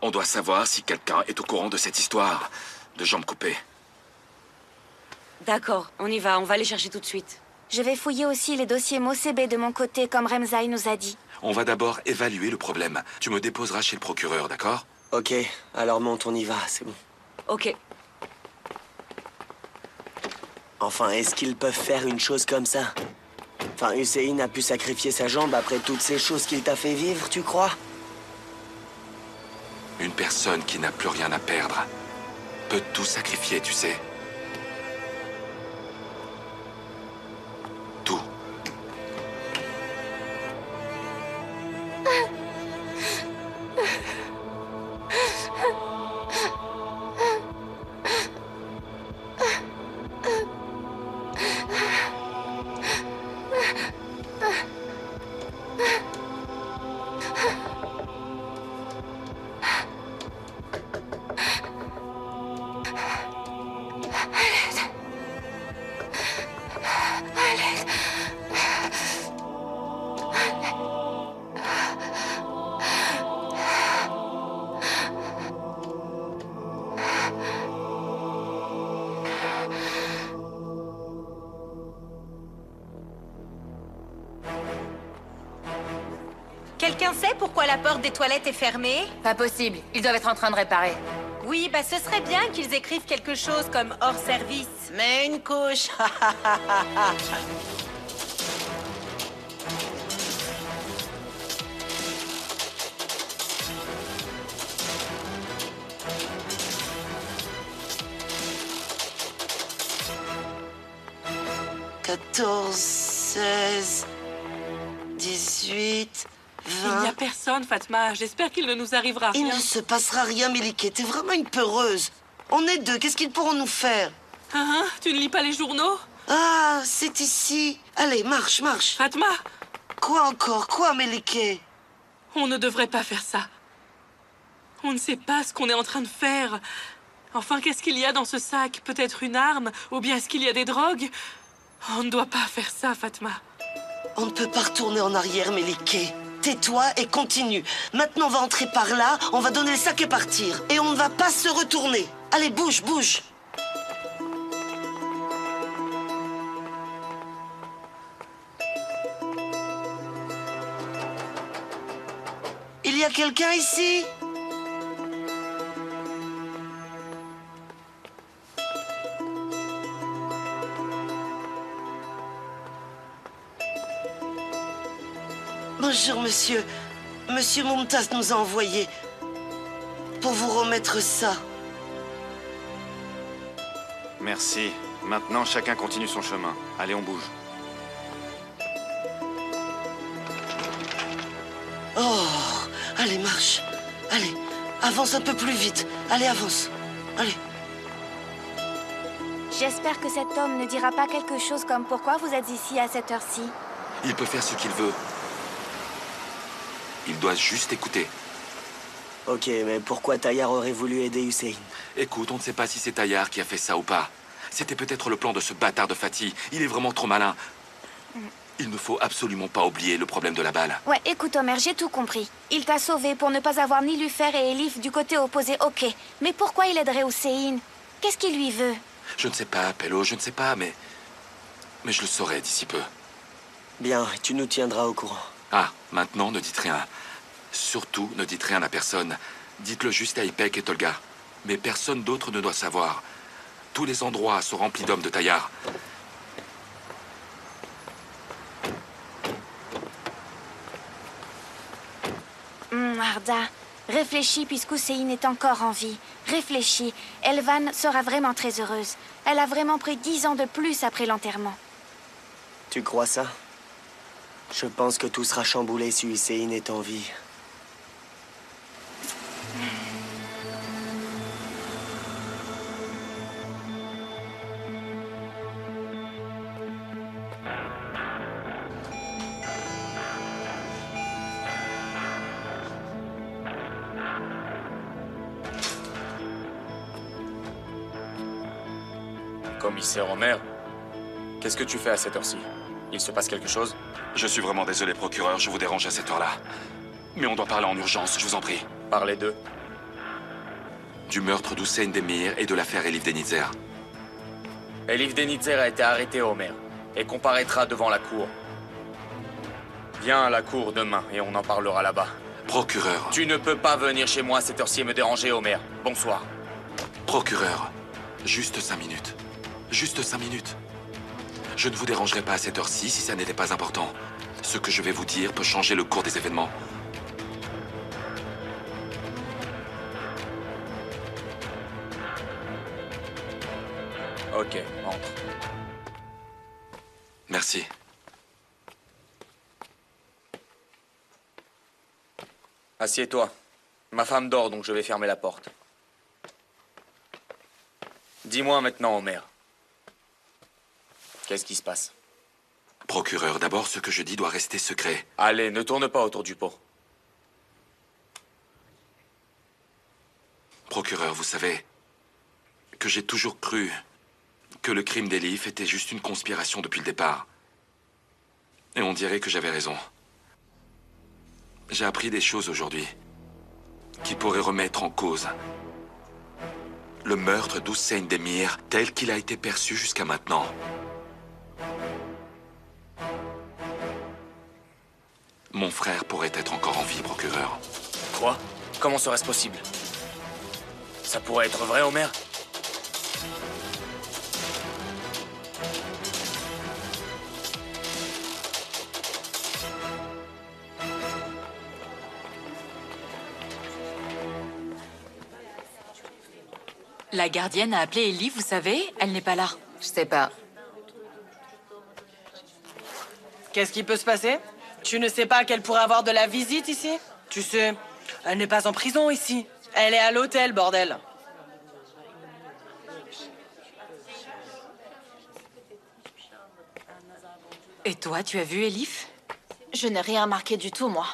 On doit savoir si quelqu'un est au courant de cette histoire de jambes coupées. D'accord, on y va, on va les chercher tout de suite. Je vais fouiller aussi les dossiers Mosebe de mon côté, comme Remzai nous a dit. On va d'abord évaluer le problème. Tu me déposeras chez le procureur, d'accord? Ok, alors monte, on y va, c'est bon. Ok. Enfin, est-ce qu'ils peuvent faire une chose comme ça? Enfin, Hussein a pu sacrifier sa jambe après toutes ces choses qu'il t'a fait vivre, tu crois? Une personne qui n'a plus rien à perdre peut tout sacrifier, tu sais. Tout. Quelqu'un sait pourquoi la porte des toilettes est fermée? Pas possible, ils doivent être en train de réparer. Oui, bah ce serait bien qu'ils écrivent quelque chose comme hors service. Mais une couche. « 14, 16, 18, 20... Il n'y a personne, Fatma. J'espère qu'il ne nous arrivera rien. Il ne se passera rien, Méliké. T'es vraiment une peureuse. On est deux. Qu'est-ce qu'ils pourront nous faire? Hein? Tu ne lis pas les journaux? Ah, c'est ici. Allez, marche, marche. Fatma! Quoi encore? Quoi, Méliké? On ne devrait pas faire ça. On ne sait pas ce qu'on est en train de faire. Enfin, qu'est-ce qu'il y a dans ce sac? Peut-être une arme? Ou bien est-ce qu'il y a des drogues? On ne doit pas faire ça, Fatma. On ne peut pas retourner en arrière, Méliké. Tais-toi et continue. Maintenant, on va entrer par là, on va donner le sac et partir. Et on ne va pas se retourner. Allez, bouge, bouge. Il y a quelqu'un ici? Bonjour, monsieur. Monsieur Mumtaz nous a envoyé pour vous remettre ça. Merci. Maintenant, chacun continue son chemin. Allez, on bouge. Oh, allez, marche. Allez, avance un peu plus vite. Allez, avance. Allez. J'espère que cet homme ne dira pas quelque chose comme « Pourquoi vous êtes ici à cette heure-ci » Il peut faire ce qu'il veut. Il doit juste écouter. Ok, mais pourquoi Tayyar aurait voulu aider Hussein? Écoute, on ne sait pas si c'est Tayyar qui a fait ça ou pas. C'était peut-être le plan de ce bâtard de Fatih. Il est vraiment trop malin. Il ne faut absolument pas oublier le problème de la balle. Ouais, écoute Omer, j'ai tout compris. Il t'a sauvé pour ne pas avoir ni Lufer et Elif du côté opposé, ok. Mais pourquoi il aiderait Hussein? Qu'est-ce qu'il lui veut? Je ne sais pas, Pello, je ne sais pas, mais je le saurai d'ici peu. Bien, tu nous tiendras au courant. Ah, maintenant, ne dites rien. Surtout, ne dites rien à personne. Dites-le juste à Ipek et Tolga. Mais personne d'autre ne doit savoir. Tous les endroits sont remplis d'hommes de Tayyar. Arda, réfléchis puisque Hussein est encore en vie. Réfléchis. Elvan sera vraiment très heureuse. Elle a vraiment pris 10 ans de plus après l'enterrement. Tu crois ça? Je pense que tout sera chamboulé si Hussein est en vie. Commissaire Omer, qu'est-ce que tu fais à cette heure-ci? Il se passe quelque chose? Je suis vraiment désolé, procureur, je vous dérange à cette heure-là. Mais on doit parler en urgence, je vous en prie. Parlez d'eux. Du meurtre d'Hussein Demir et de l'affaire Elif Denitzer. Elif Denitzer a été arrêté, Homer, et comparaîtra devant la cour. Viens à la cour demain et on en parlera là-bas. Procureur. Tu ne peux pas venir chez moi à cette heure-ci et me déranger, Homer. Bonsoir. Procureur, juste 5 minutes. Juste 5 minutes. Je ne vous dérangerai pas à cette heure-ci si ça n'était pas important. Ce que je vais vous dire peut changer le cours des événements. Ok, entre. Merci. Assieds-toi. Ma femme dort, donc je vais fermer la porte. Dis-moi maintenant, Homer. Qu'est-ce qui se passe? Procureur, d'abord, ce que je dis doit rester secret. Allez, ne tourne pas autour du pot. Procureur, vous savez que j'ai toujours cru que le crime d'Elif était juste une conspiration depuis le départ. Et on dirait que j'avais raison. J'ai appris des choses aujourd'hui qui pourraient remettre en cause le meurtre d'Hussein Demir tel qu'il a été perçu jusqu'à maintenant. Mon frère pourrait être encore en vie, procureur. Quoi? Comment serait-ce possible? Ça pourrait être vrai, Homer? La gardienne a appelé Elif, vous savez? Elle n'est pas là. Je sais pas. Qu'est-ce qui peut se passer? Tu ne sais pas qu'elle pourrait avoir de la visite ici? Tu sais, elle n'est pas en prison ici. Elle est à l'hôtel, bordel. Et toi, tu as vu Elif? Je n'ai rien remarqué du tout, moi.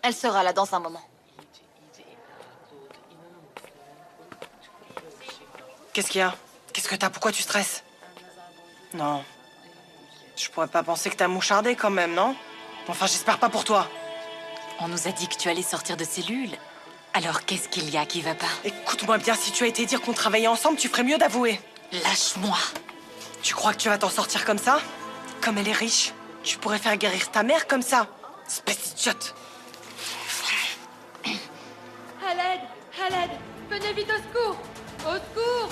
Elle sera là dans un moment. Qu'est-ce qu'il y a? Qu'est-ce que t'as? Pourquoi tu stresses? Non. Je pourrais pas penser que t'as mouchardé quand même, non? Enfin, j'espère pas pour toi. On nous a dit que tu allais sortir de cellule. Alors, qu'est-ce qu'il y a qui va pas? Écoute-moi bien, si tu as été dire qu'on travaillait ensemble, tu ferais mieux d'avouer. Lâche-moi. Tu crois que tu vas t'en sortir comme ça? Comme elle est riche, tu pourrais faire guérir ta mère comme ça. Espèce d'idiote. À l'aide! À l'aide! Venez vite au secours! Au secours!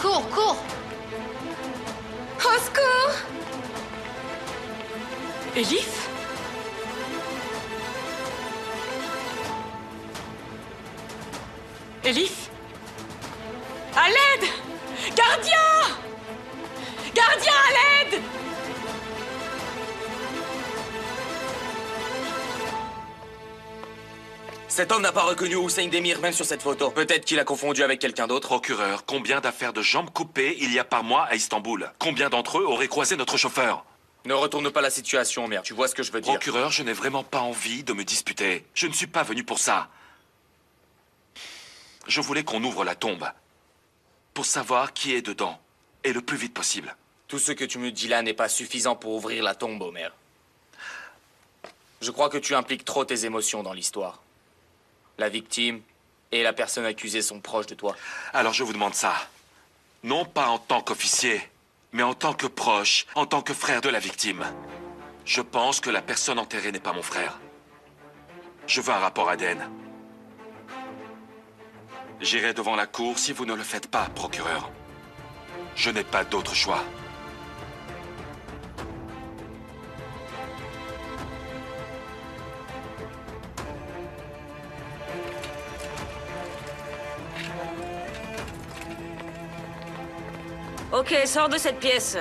Cours, cours! Au secours! Elif? Elif? À l'aide! Gardien! Gardien, à l'aide! Cet homme n'a pas reconnu Hussein Demir, même sur cette photo. Peut-être qu'il a confondu avec quelqu'un d'autre. Procureur, combien d'affaires de jambes coupées il y a par mois à Istanbul? Combien d'entre eux auraient croisé notre chauffeur? Ne retourne pas la situation, merde. Tu vois ce que je veux dire? Procureur, je n'ai vraiment pas envie de me disputer. Je ne suis pas venu pour ça. Je voulais qu'on ouvre la tombe pour savoir qui est dedans, et le plus vite possible. Tout ce que tu me dis là n'est pas suffisant pour ouvrir la tombe, Homer. Je crois que tu impliques trop tes émotions dans l'histoire. La victime et la personne accusée sont proches de toi. Alors je vous demande ça. Non pas en tant qu'officier, mais en tant que proche, en tant que frère de la victime. Je pense que la personne enterrée n'est pas mon frère. Je veux un rapport ADN. J'irai devant la cour si vous ne le faites pas, procureur. Je n'ai pas d'autre choix. Ok, sors de cette pièce.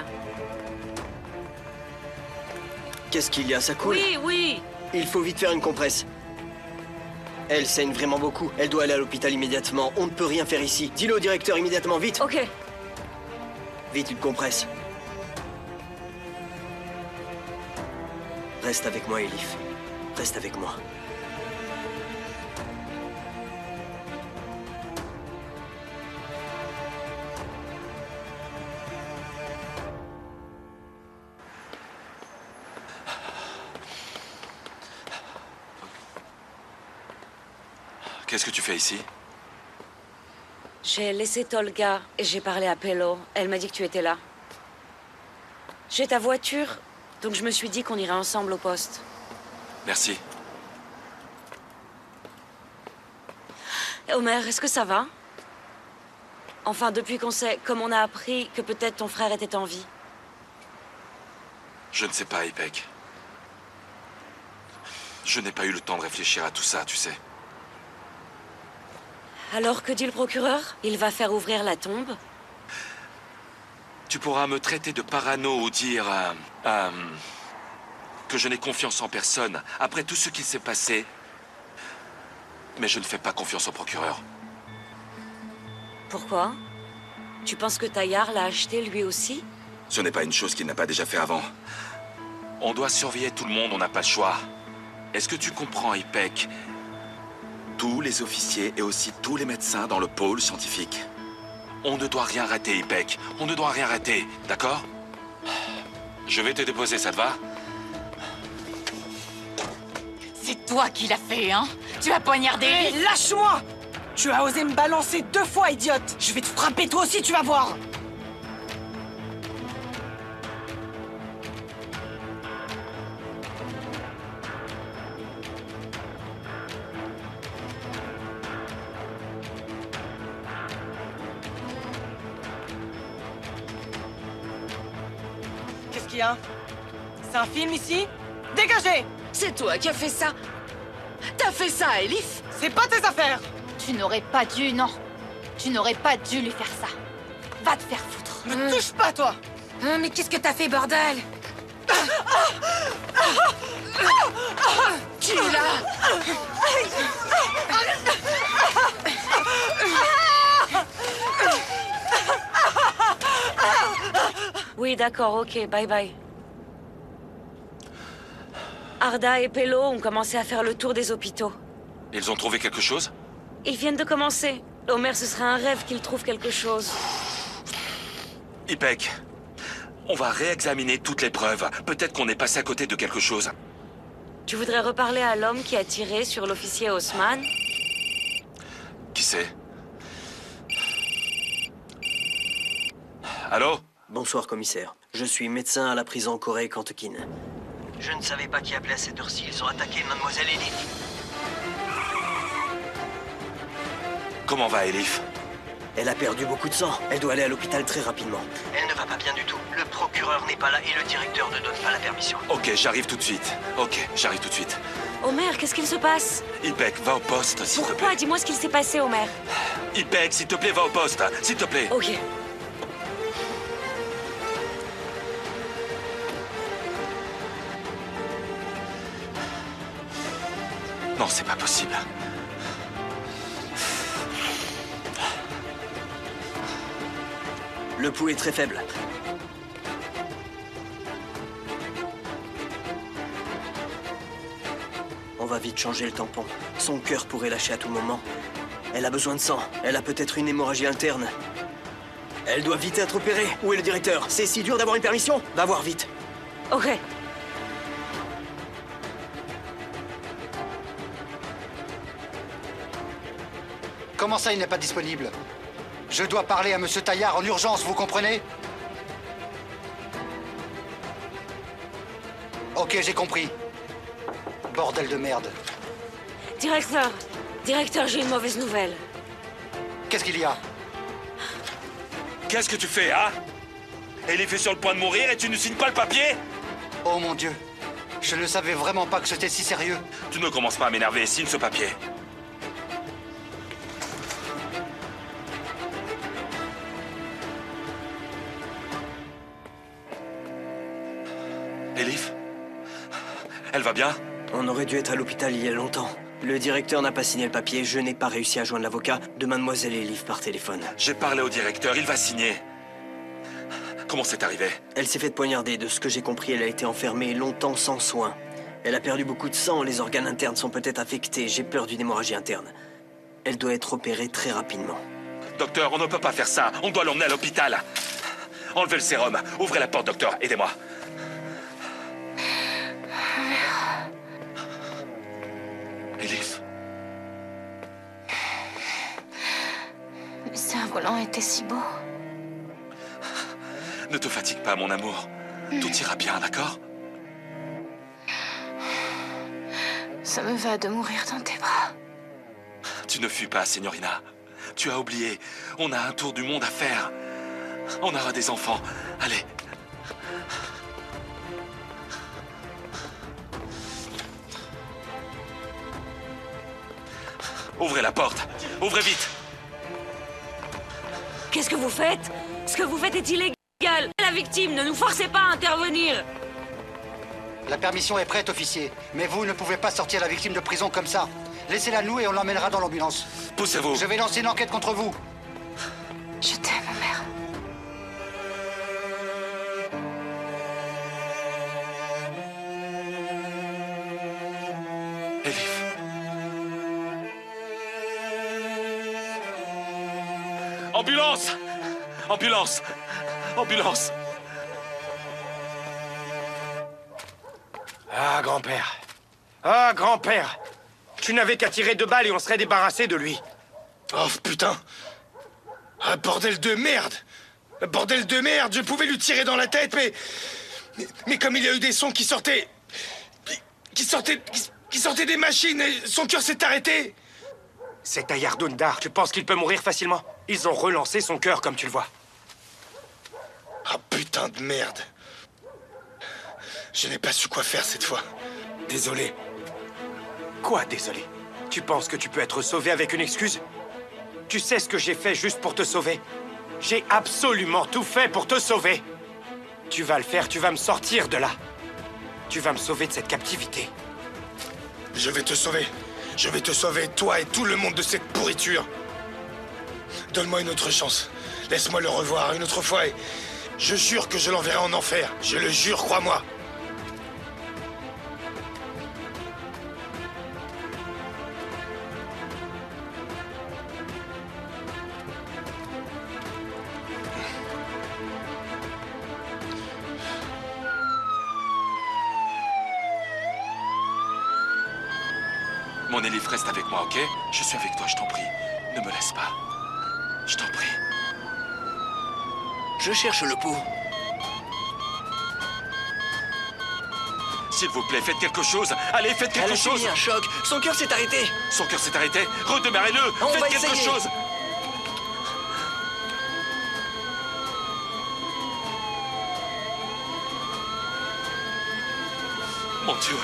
Qu'est-ce qu'il y a? Ça coule? Oui, oui. Il faut vite faire une compresse. Elle saigne vraiment beaucoup. Elle doit aller à l'hôpital immédiatement. On ne peut rien faire ici. Dis-le au directeur immédiatement, vite. Ok. Vite, une compresse. Reste avec moi, Elif. Reste avec moi. Qu'est-ce que tu fais ici? J'ai laissé Tolga et j'ai parlé à Pello. Elle m'a dit que tu étais là. J'ai ta voiture, donc je me suis dit qu'on irait ensemble au poste. Merci. Homer, est-ce que ça va? Enfin, depuis qu'on sait, comme on a appris que peut-être ton frère était en vie. Je ne sais pas, Ipek. Je n'ai pas eu le temps de réfléchir à tout ça, tu sais. Alors, que dit le procureur? Il va faire ouvrir la tombe? Tu pourras me traiter de parano ou dire que je n'ai confiance en personne après tout ce qui s'est passé. Mais je ne fais pas confiance au procureur. Pourquoi? Tu penses que Taillard l'a acheté lui aussi? Ce n'est pas une chose qu'il n'a pas déjà fait avant. On doit surveiller tout le monde, on n'a pas le choix. Est-ce que tu comprends, Ipek? Tous les officiers et aussi tous les médecins dans le pôle scientifique. On ne doit rien rater, Ipek. On ne doit rien rater, d'accord? Je vais te déposer, ça te va? C'est toi qui l'as fait, hein? Tu as poignardé... Hé, lâche-moi! Tu as osé me balancer 2 fois, idiote! Je vais te frapper toi aussi, tu vas voir! Qu'est-ce qu'il y a? C'est un film ici? Dégagez! C'est toi qui as fait ça? T'as fait ça à Elif? C'est pas tes affaires! Tu n'aurais pas dû, non. Tu n'aurais pas dû lui faire ça. Va te faire foutre. Me touche pas, toi! Mais qu'est-ce que t'as fait, bordel? Qui est là? Oui, d'accord, ok, bye bye. Arda et Pello ont commencé à faire le tour des hôpitaux. Ils ont trouvé quelque chose? Ils viennent de commencer. Homer, ce serait un rêve qu'ils trouvent quelque chose. Ipek, on va réexaminer toutes les preuves. Peut-être qu'on est passé à côté de quelque chose. Tu voudrais reparler à l'homme qui a tiré sur l'officier Haussmann? Qui c'est? Allô? Bonsoir, commissaire. Je suis médecin à la prison Corée-Cantequin. Je ne savais pas qui appelait à cette heure-ci. Ils ont attaqué Mademoiselle Elif. Comment va Elif? Elle a perdu beaucoup de sang. Elle doit aller à l'hôpital très rapidement. Elle ne va pas bien du tout. Le procureur n'est pas là et le directeur ne donne pas la permission. Ok, j'arrive tout de suite. Ok, j'arrive tout de suite. Homer, qu'est-ce qu'il se passe? Ipek, va au poste, s'il te plaît. Pourquoi? Dis-moi ce qu'il s'est passé, Homer. Ipek, s'il te plaît, va au poste, s'il te plaît. Ok. Non, c'est pas possible. Le pouls est très faible. On va vite changer le tampon. Son cœur pourrait lâcher à tout moment. Elle a besoin de sang. Elle a peut-être une hémorragie interne. Elle doit vite être opérée. Où est le directeur? C'est si dur d'avoir une permission? Va voir vite. Ok. Comment ça, il n'est pas disponible? Je dois parler à Monsieur Taillard en urgence, vous comprenez? Ok, j'ai compris. Bordel de merde. Directeur, j'ai une mauvaise nouvelle. Qu'est-ce qu'il y a? Qu'est-ce que tu fais, hein? Elif est sur le point de mourir et tu ne signes pas le papier? Oh mon Dieu. Je ne savais vraiment pas que c'était si sérieux. Tu ne commences pas à m'énerver, signe ce papier. Elif? Elle va bien? On aurait dû être à l'hôpital il y a longtemps. Le directeur n'a pas signé le papier, je n'ai pas réussi à joindre l'avocat de Mademoiselle Elif par téléphone. J'ai parlé au directeur, il va signer. Comment c'est arrivé? Elle s'est fait poignarder, de ce que j'ai compris, elle a été enfermée longtemps sans soins. Elle a perdu beaucoup de sang, les organes internes sont peut-être affectés, j'ai peur d'une hémorragie interne. Elle doit être opérée très rapidement. Docteur, on ne peut pas faire ça, on doit l'emmener à l'hôpital. Enlevez le sérum, ouvrez la porte, docteur, aidez-moi. Elif. Le cerf-volant était si beau. Ne te fatigue pas, mon amour. Tout ira bien, d'accord? Ça me va de mourir dans tes bras. Tu ne fuis pas, Signorina. Tu as oublié. On a un tour du monde à faire. On aura des enfants. Allez. Ouvrez la porte. Ouvrez vite. Qu'est-ce que vous faites? Ce que vous faites est illégal. La victime, ne nous forcez pas à intervenir. La permission est prête, officier. Mais vous ne pouvez pas sortir la victime de prison comme ça. Laissez-la nous et on l'emmènera dans l'ambulance. Poussez-vous. Je vais lancer une enquête contre vous. Je t'aime, mère. Elif. Ambulance! Ambulance! Ambulance! Ah, grand-père. Ah, grand-père. Tu n'avais qu'à tirer 2 balles et on serait débarrassé de lui. Oh, putain. Ah, bordel de merde. Bordel de merde, je pouvais lui tirer dans la tête, mais comme il y a eu des sons qui sortaient... Qui sortaient des machines et son cœur s'est arrêté. C'est à Yardundar. Tu penses qu'il peut mourir facilement? Ils ont relancé son cœur, comme tu le vois. Ah, putain de merde. Je n'ai pas su quoi faire cette fois. Désolé. Quoi, désolé? Tu penses que tu peux être sauvé avec une excuse? Tu sais ce que j'ai fait juste pour te sauver? J'ai absolument tout fait pour te sauver. Tu vas le faire, tu vas me sortir de là. Tu vas me sauver de cette captivité. Je vais te sauver. Je vais te sauver, toi et tout le monde de cette pourriture. Donne-moi une autre chance. Laisse-moi le revoir une autre fois et... Je jure que je l'enverrai en enfer. Je le jure, crois-moi. Mon Elif, reste avec moi, ok? Je suis avec toi, je t'en prie. Ne me laisse pas. Je t'en prie. Je cherche le pot. S'il vous plaît, faites quelque chose. Allez, faites quelque chose. Elle a subi un choc. Son cœur s'est arrêté. Son cœur s'est arrêté. Redémarrez-le. On Faites va quelque essayer. chose. Mon Dieu.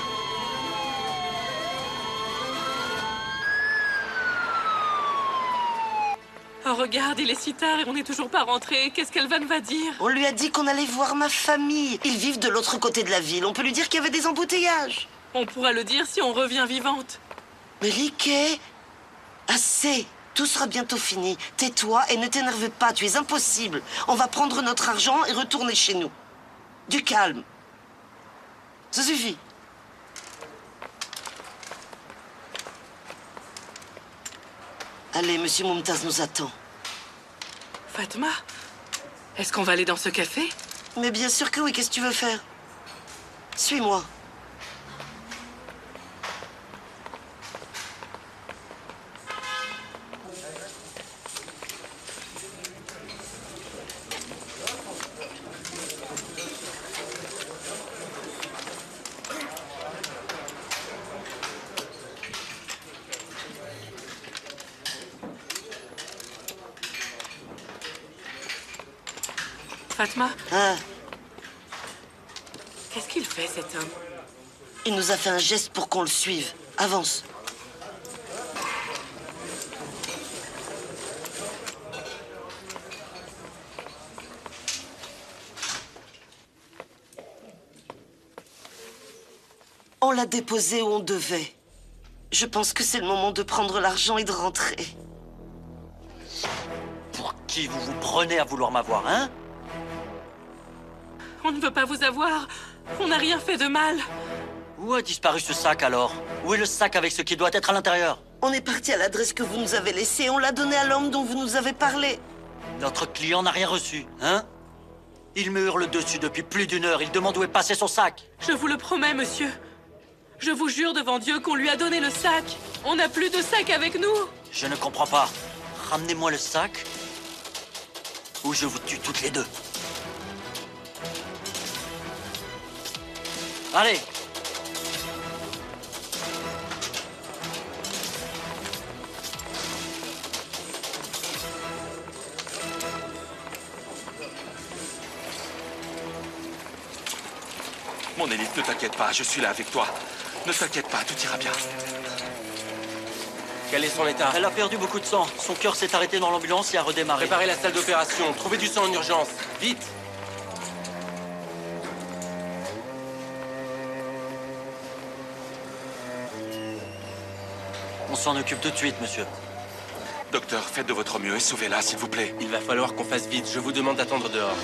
Oh, regarde, il est si tard et on n'est toujours pas rentré. Qu'est-ce qu'Elvan va dire? On lui a dit qu'on allait voir ma famille. Ils vivent de l'autre côté de la ville. On peut lui dire qu'il y avait des embouteillages. On pourra le dire si on revient vivante. Mais Liké, assez. Tout sera bientôt fini. Tais-toi et ne t'énerve pas. Tu es impossible. On va prendre notre argent et retourner chez nous. Du calme. Ça suffit. Allez, Monsieur Mumtaz nous attend. Fatma, est-ce qu'on va aller dans ce café? Mais bien sûr que oui, qu'est-ce que tu veux faire? Suis-moi. Fatma? Hein? Qu'est-ce qu'il fait, cet homme? Il nous a fait un geste pour qu'on le suive. Avance. On l'a déposé où on devait. Je pense que c'est le moment de prendre l'argent et de rentrer. Pour qui vous vous prenez à vouloir m'avoir, hein? On ne veut pas vous avoir. On n'a rien fait de mal. Où a disparu ce sac alors? Où est le sac avec ce qui doit être à l'intérieur? On est parti à l'adresse que vous nous avez laissée. On l'a donné à l'homme dont vous nous avez parlé. Notre client n'a rien reçu, hein? Il me hurle dessus depuis plus d'1 heure. Il demande où est passé son sac. Je vous le promets, monsieur. Je vous jure devant Dieu qu'on lui a donné le sac. On n'a plus de sac avec nous. Je ne comprends pas. Ramenez-moi le sac ou je vous tue toutes les deux. Allez! Mon Elif, ne t'inquiète pas, je suis là avec toi. Ne t'inquiète pas, tout ira bien. Quel est son état? Elle a perdu beaucoup de sang. Son cœur s'est arrêté dans l'ambulance et a redémarré. Préparez la salle d'opération. Trouvez du sang en urgence. Vite! On s'en occupe tout de suite, monsieur. Docteur, faites de votre mieux et sauvez-la, s'il vous plaît. Il va falloir qu'on fasse vite. Je vous demande d'attendre dehors.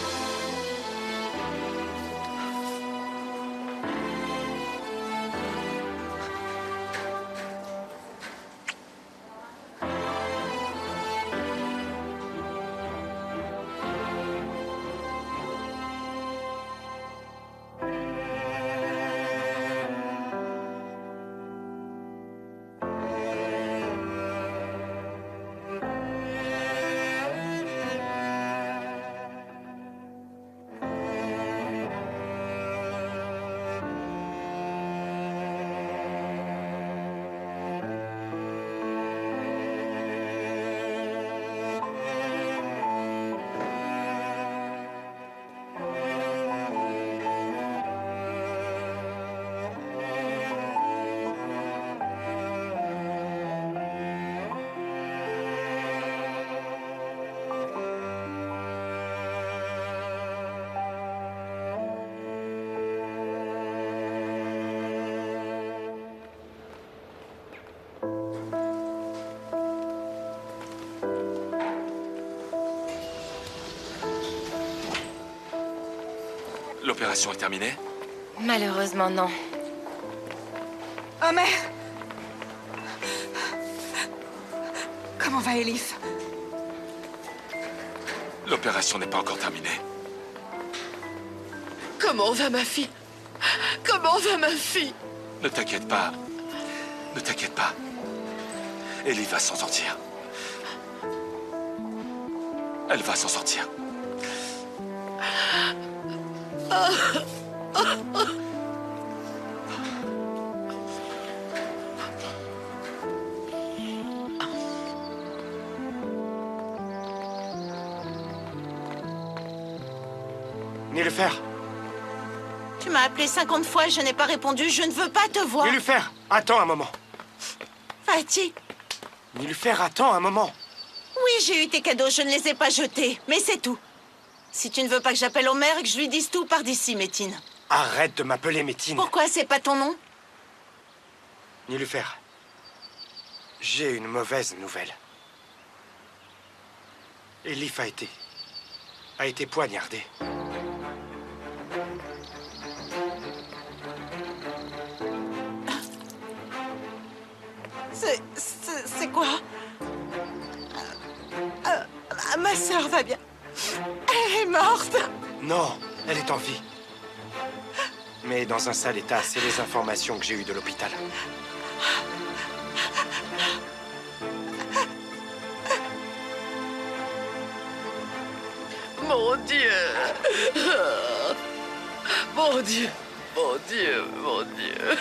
L'opération est terminée? Malheureusement, non. Oh merde! Comment va Elif? L'opération n'est pas encore terminée. Comment va ma fille? Comment va ma fille? Ne t'inquiète pas. Ne t'inquiète pas. Elif va s'en sortir. Elle va s'en sortir. Nilufer! Tu m'as appelé 50 fois et je n'ai pas répondu. Je ne veux pas te voir. Nilufer, attends un moment. Fatih. Nilufer, attends un moment. Oui, j'ai eu tes cadeaux, je ne les ai pas jetés. Mais c'est tout. Si tu ne veux pas que j'appelle Homer et que je lui dise tout, pars d'ici, Métine. Arrête de m'appeler Métine. Pourquoi c'est pas ton nom? Nilufer, j'ai une mauvaise nouvelle. Elif a été poignardée. C'est quoi? Ma sœur va bien. Elle est morte. Non, elle est en vie. Mais dans un sale état, c'est les informations que j'ai eues de l'hôpital. Mon Dieu! Mon Dieu! Mon Dieu! Mon Dieu!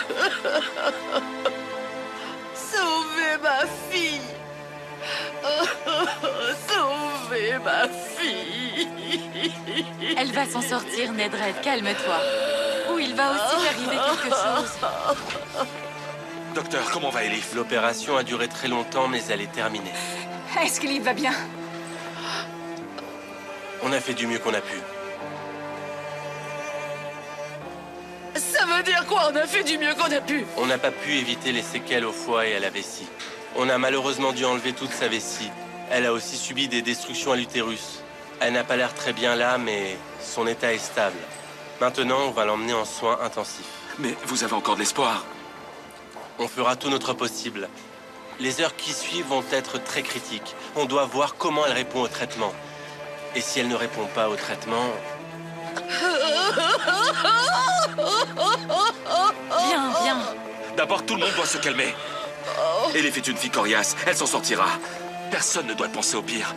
Sauvez ma fille! Sauvez ma fille! Elle va s'en sortir, Nedred, calme-toi. Ou il va aussi arriver quelque chose. Docteur, comment va Elif? L'opération a duré très longtemps, mais elle est terminée. Est-ce qu'Elif va bien? On a fait du mieux qu'on a pu. Ça veut dire quoi? On a fait du mieux qu'on a pu. On n'a pas pu éviter les séquelles au foie et à la vessie. On a malheureusement dû enlever toute sa vessie. Elle a aussi subi des destructions à l'utérus. Elle n'a pas l'air très bien là, mais son état est stable. Maintenant, on va l'emmener en soins intensifs. Mais vous avez encore de l'espoir? On fera tout notre possible. Les heures qui suivent vont être très critiques. On doit voir comment elle répond au traitement. Et si elle ne répond pas au traitement... Viens, viens. D'abord, tout le monde doit se calmer. Elif est une fille coriace, elle s'en sortira. Personne ne doit penser au pire.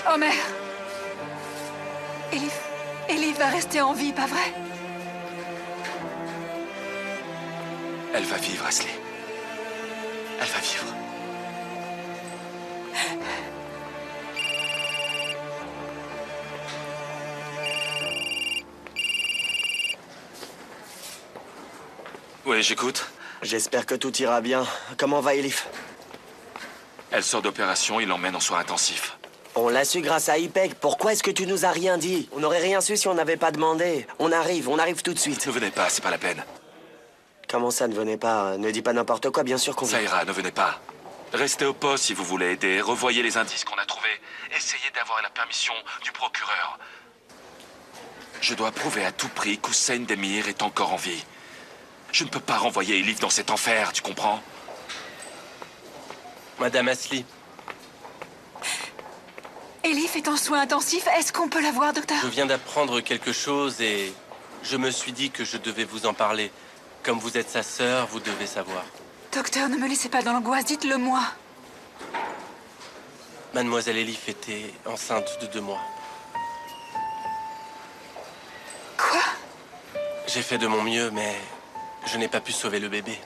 Homer! Elif va rester en vie, pas vrai? Elle va vivre, Ashley. Elle va vivre. Oui, j'écoute. J'espère que tout ira bien. Comment va Elif? Elle sort d'opération, il l'emmène en soins intensifs. On l'a su grâce à IPEC. Pourquoi est-ce que tu nous as rien dit? On n'aurait rien su si on n'avait pas demandé. On arrive tout de suite. Ne venez pas, c'est pas la peine. Comment ça, ne venez pas? Ne dis pas n'importe quoi, bien sûr qu'on... Ça ira, ne venez pas. Restez au poste si vous voulez aider. Revoyez les indices qu'on a trouvés. Essayez d'avoir la permission du procureur. Je dois prouver à tout prix qu'Hussein Demir est encore en vie. Je ne peux pas renvoyer Elif dans cet enfer, tu comprends? Madame Ashley. Elif est en soins intensifs. Est-ce qu'on peut la voir, docteur? Je viens d'apprendre quelque chose et je me suis dit que je devais vous en parler. Comme vous êtes sa sœur, vous devez savoir. Docteur, ne me laissez pas dans l'angoisse, dites-le-moi. Mademoiselle Elif était enceinte de 2 mois. Quoi? J'ai fait de mon mieux, mais je n'ai pas pu sauver le bébé.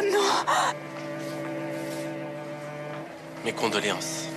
Non! Mes condoléances.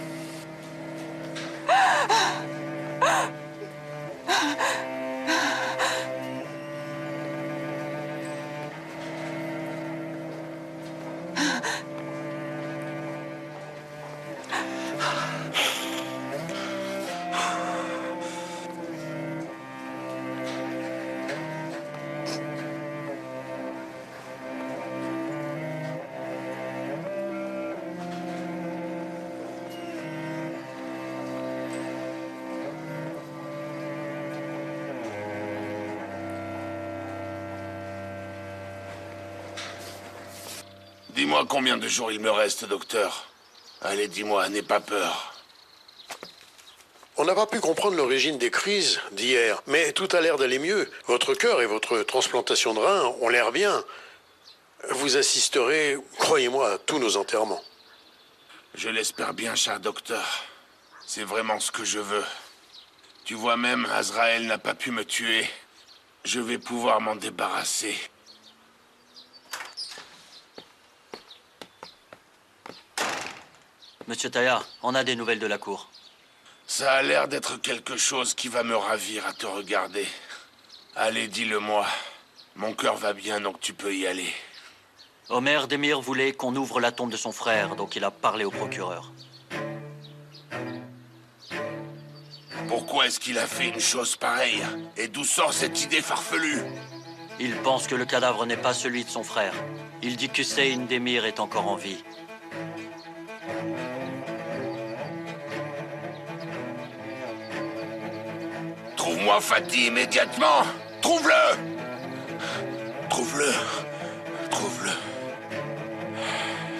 Dis-moi combien de jours il me reste, docteur. Allez, dis-moi, n'aie pas peur. On n'a pas pu comprendre l'origine des crises d'hier, mais tout a l'air d'aller mieux. Votre cœur et votre transplantation de rein ont l'air bien. Vous assisterez, croyez-moi, à tous nos enterrements. Je l'espère bien, cher docteur. C'est vraiment ce que je veux. Tu vois même, Azraël n'a pas pu me tuer. Je vais pouvoir m'en débarrasser. Monsieur Taillard, on a des nouvelles de la cour. Ça a l'air d'être quelque chose qui va me ravir à te regarder. Allez, dis-le-moi. Mon cœur va bien, donc tu peux y aller. Homer Demir voulait qu'on ouvre la tombe de son frère, donc il a parlé au procureur. Pourquoi est-ce qu'il a fait une chose pareille? Et d'où sort cette idée farfelue? Il pense que le cadavre n'est pas celui de son frère. Il dit qu'Hussein Demir est encore en vie. Trouve-moi Fatih immédiatement! Trouve-le! Trouve-le!